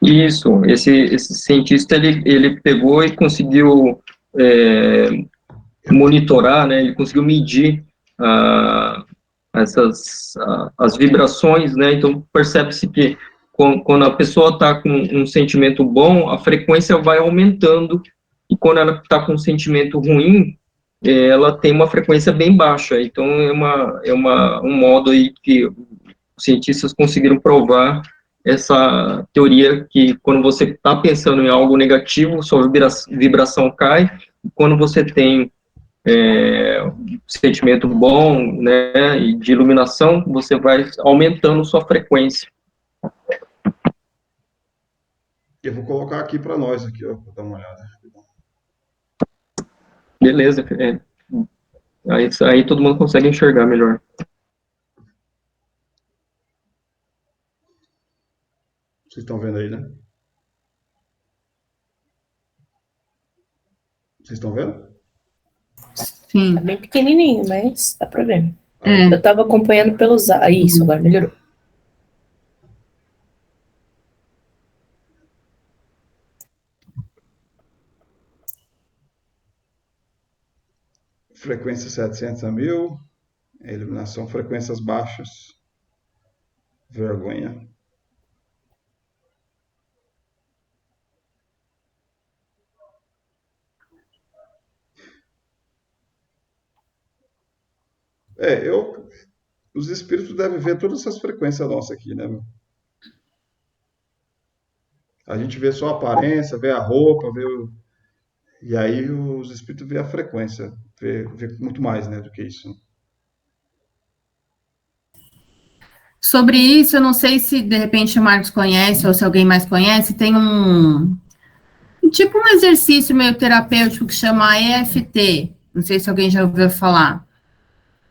Isso, esse cientista, ele pegou e conseguiu monitorar, né, ele conseguiu medir as vibrações, né, então percebe-se que quando a pessoa está com um sentimento bom, a frequência vai aumentando, e quando ela está com um sentimento ruim, ela tem uma frequência bem baixa. Então um modo aí que os cientistas conseguiram provar essa teoria, que quando você está pensando em algo negativo, sua vibração cai, e quando você tem um sentimento bom, né, e de iluminação, você vai aumentando sua frequência. Eu vou colocar aqui para nós, aqui, ó, para dar uma olhada. Beleza, aí todo mundo consegue enxergar melhor. Vocês estão vendo aí, né? Vocês estão vendo? Sim. Tá bem pequenininho, mas dá pra ver. É. Eu tava acompanhando pelos... Isso, agora melhorou. Frequência 700 a 1000. Iluminação, frequências baixas. Vergonha. Os espíritos devem ver todas essas frequências nossas aqui, né, meu? A gente vê só a aparência, vê a roupa, e aí os espíritos vê a frequência, vê muito mais, né, do que isso. Sobre isso, eu não sei se de repente o Marcos conhece ou se alguém mais conhece, tem tipo um exercício meio terapêutico que chama EFT. Não sei se alguém já ouviu falar.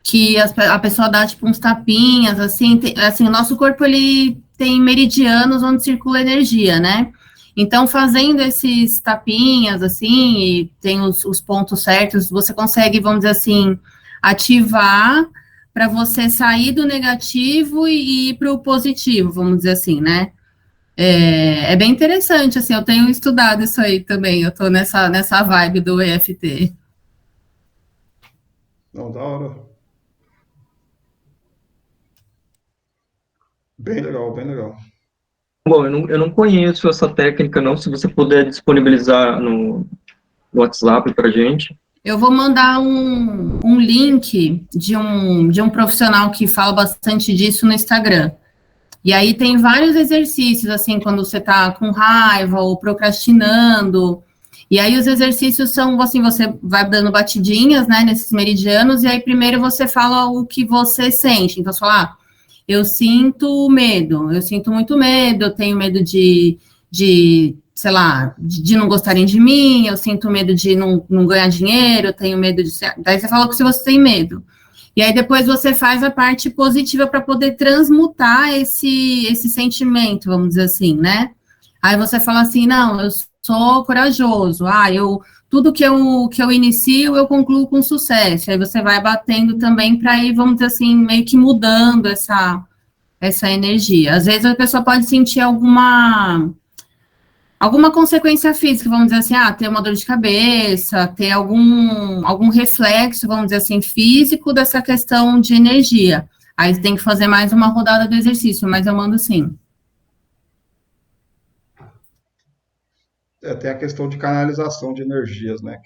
Que a pessoa dá tipo uns tapinhas, assim, assim, o nosso corpo ele tem meridianos onde circula energia, né? Então, fazendo esses tapinhas, assim, e tem os pontos certos, você consegue, vamos dizer assim, ativar para você sair do negativo e ir para o positivo, vamos dizer assim, né? É bem interessante, assim, eu tenho estudado isso aí também, eu tô nessa vibe do EFT. Não, da hora. Bem legal, bem legal. Bom, eu não conheço essa técnica, não. Se você puder disponibilizar no WhatsApp para gente. Eu vou mandar um link de um profissional que fala bastante disso no Instagram. E aí tem vários exercícios, assim, quando você tá com raiva ou procrastinando. E aí os exercícios são, assim, você vai dando batidinhas, né, nesses meridianos, e aí primeiro você fala o que você sente. Então, você fala, eu sinto medo, eu sinto muito medo, eu tenho medo de sei lá, de não gostarem de mim, eu sinto medo de não ganhar dinheiro, eu tenho medo de... Daí você fala que se você tem medo. E aí depois você faz a parte positiva para poder transmutar esse sentimento, vamos dizer assim, né? Aí você fala assim, não, eu sou corajoso, tudo que eu inicio, eu concluo com sucesso. Aí você vai batendo também para ir, vamos dizer assim, meio que mudando essa energia. Às vezes a pessoa pode sentir alguma consequência física, vamos dizer assim, ter uma dor de cabeça, ter algum reflexo, vamos dizer assim, físico dessa questão de energia. Aí você tem que fazer mais uma rodada do exercício, mas eu mando sim. Tem a questão de canalização de energias, né,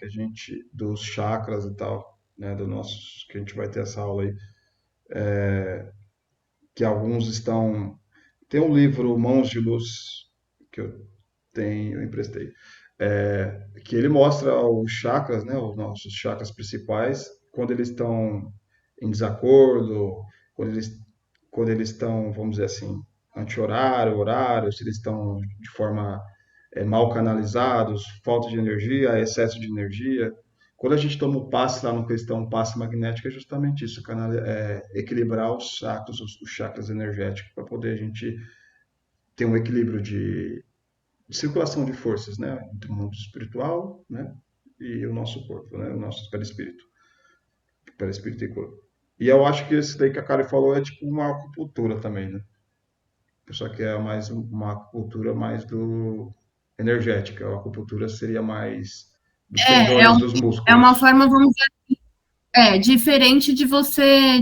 dos chakras e tal, né, que a gente vai ter essa aula aí, que alguns estão... Tem um livro, Mãos de Luz, que eu emprestei, que ele mostra os chakras, né, os nossos chakras principais, quando eles estão em desacordo, quando eles estão, vamos dizer assim, anti-horário, horário, se eles estão de forma mal canalizados, falta de energia, excesso de energia. Quando a gente toma o passe lá no questão passe magnético, é justamente isso, equilibrar os chakras energéticos, para poder a gente ter um equilíbrio de circulação de forças, né, entre o mundo espiritual, né, e o nosso corpo, né, o nosso perispírito e corpo. E eu acho que esse daí que a Kari falou é tipo uma acupuntura também, né? O pessoal quer mais uma acupuntura mais energética. A acupuntura seria mais dos tendões, dos músculos. É uma forma, vamos dizer, diferente de você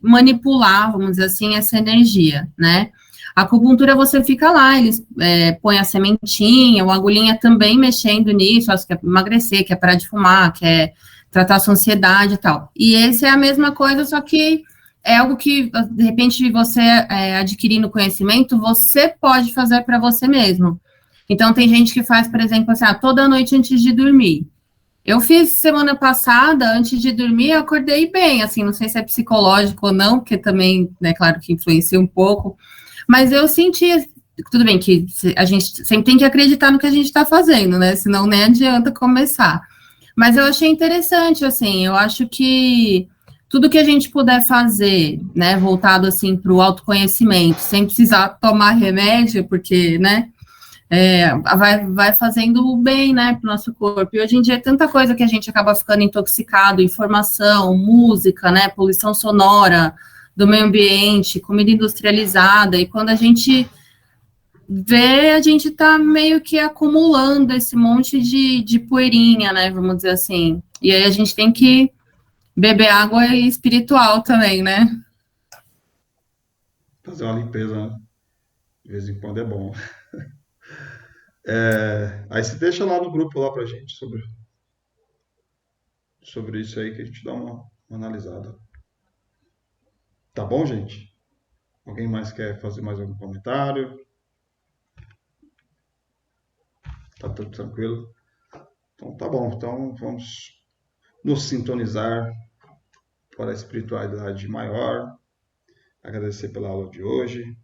manipular, vamos dizer assim, essa energia, né? A acupuntura você fica lá, eles põem a sementinha, ou a agulhinha também mexendo nisso, acho que é emagrecer, quer parar de fumar, quer tratar a sua ansiedade e tal. E esse é a mesma coisa, só que é algo que, de repente, você adquirindo conhecimento, você pode fazer para você mesmo. Então, tem gente que faz, por exemplo, assim, toda noite antes de dormir. Eu fiz semana passada, antes de dormir, eu acordei bem, assim, não sei se é psicológico ou não, porque também, né, claro que influencia um pouco, mas eu senti, tudo bem que a gente sempre tem que acreditar no que a gente está fazendo, né, senão nem adianta começar. Mas eu achei interessante, assim, eu acho que tudo que a gente puder fazer, né, voltado, assim, para o autoconhecimento, sem precisar tomar remédio, porque, né, vai fazendo bem, né, para o nosso corpo. E hoje em dia é tanta coisa que a gente acaba ficando intoxicado, informação, música, né, poluição sonora do meio ambiente, comida industrializada, e quando a gente vê, a gente está meio que acumulando esse monte de poeirinha, né, vamos dizer assim. E aí a gente tem que beber água espiritual também, né? Fazer uma limpeza, né? De vez em quando é bom. Aí você deixa lá no grupo lá pra gente sobre isso aí que a gente dá uma analisada. Tá bom, gente? Alguém mais quer fazer mais algum comentário? Tá tudo tranquilo? Então tá bom. Então vamos nos sintonizar para a espiritualidade maior. Agradecer pela aula de hoje.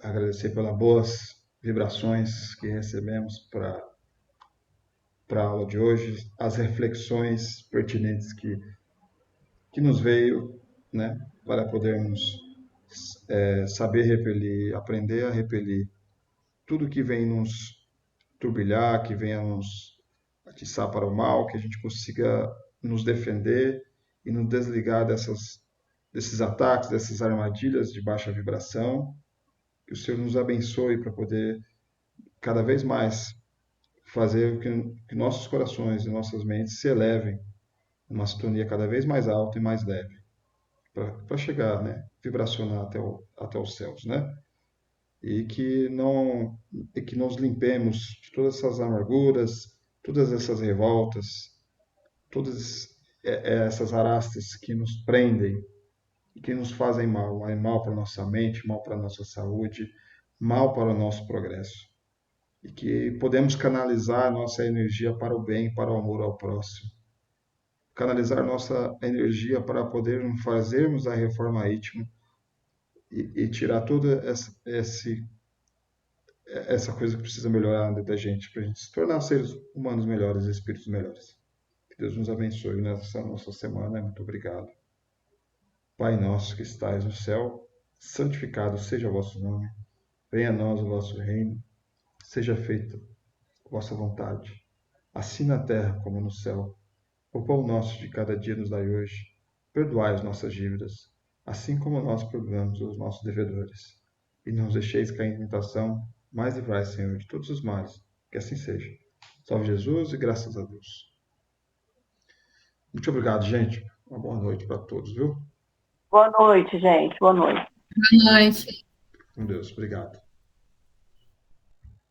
Agradecer pelas boas vibrações que recebemos para a aula de hoje, as reflexões pertinentes que nos veio, né, para podermos saber repelir, aprender a repelir tudo que vem nos turbilhar, que venha nos atiçar para o mal, que a gente consiga nos defender e nos desligar desses ataques, dessas armadilhas de baixa vibração. Que o Senhor nos abençoe para poder cada vez mais fazer que nossos corações e nossas mentes se elevem numa sintonia cada vez mais alta e mais leve, para chegar, né, vibracionar até os céus, né? E que nos limpemos de todas essas amarguras, todas essas revoltas, todas essas arastas que nos prendem e que nos fazem mal para a nossa mente, mal para a nossa saúde, mal para o nosso progresso. E que podemos canalizar nossa energia para o bem, para o amor ao próximo. Canalizar nossa energia para poder fazermos a reforma íntima e tirar toda essa coisa que precisa melhorar dentro da gente, para a gente se tornar seres humanos melhores, espíritos melhores. Que Deus nos abençoe nessa nossa semana. Muito obrigado. Pai nosso que estais no céu, santificado seja o vosso nome. Venha a nós o vosso reino. Seja feita a vossa vontade, assim na terra como no céu. O pão nosso de cada dia nos dai hoje. Perdoai as nossas dívidas, assim como nós perdoamos os nossos devedores. E não os deixeis cair em tentação, mas livrai, Senhor, de todos os males. Que assim seja. Salve Jesus e graças a Deus. Muito obrigado, gente. Uma boa noite para todos, viu? Boa noite, gente. Boa noite. Boa noite. Com Deus. Obrigado.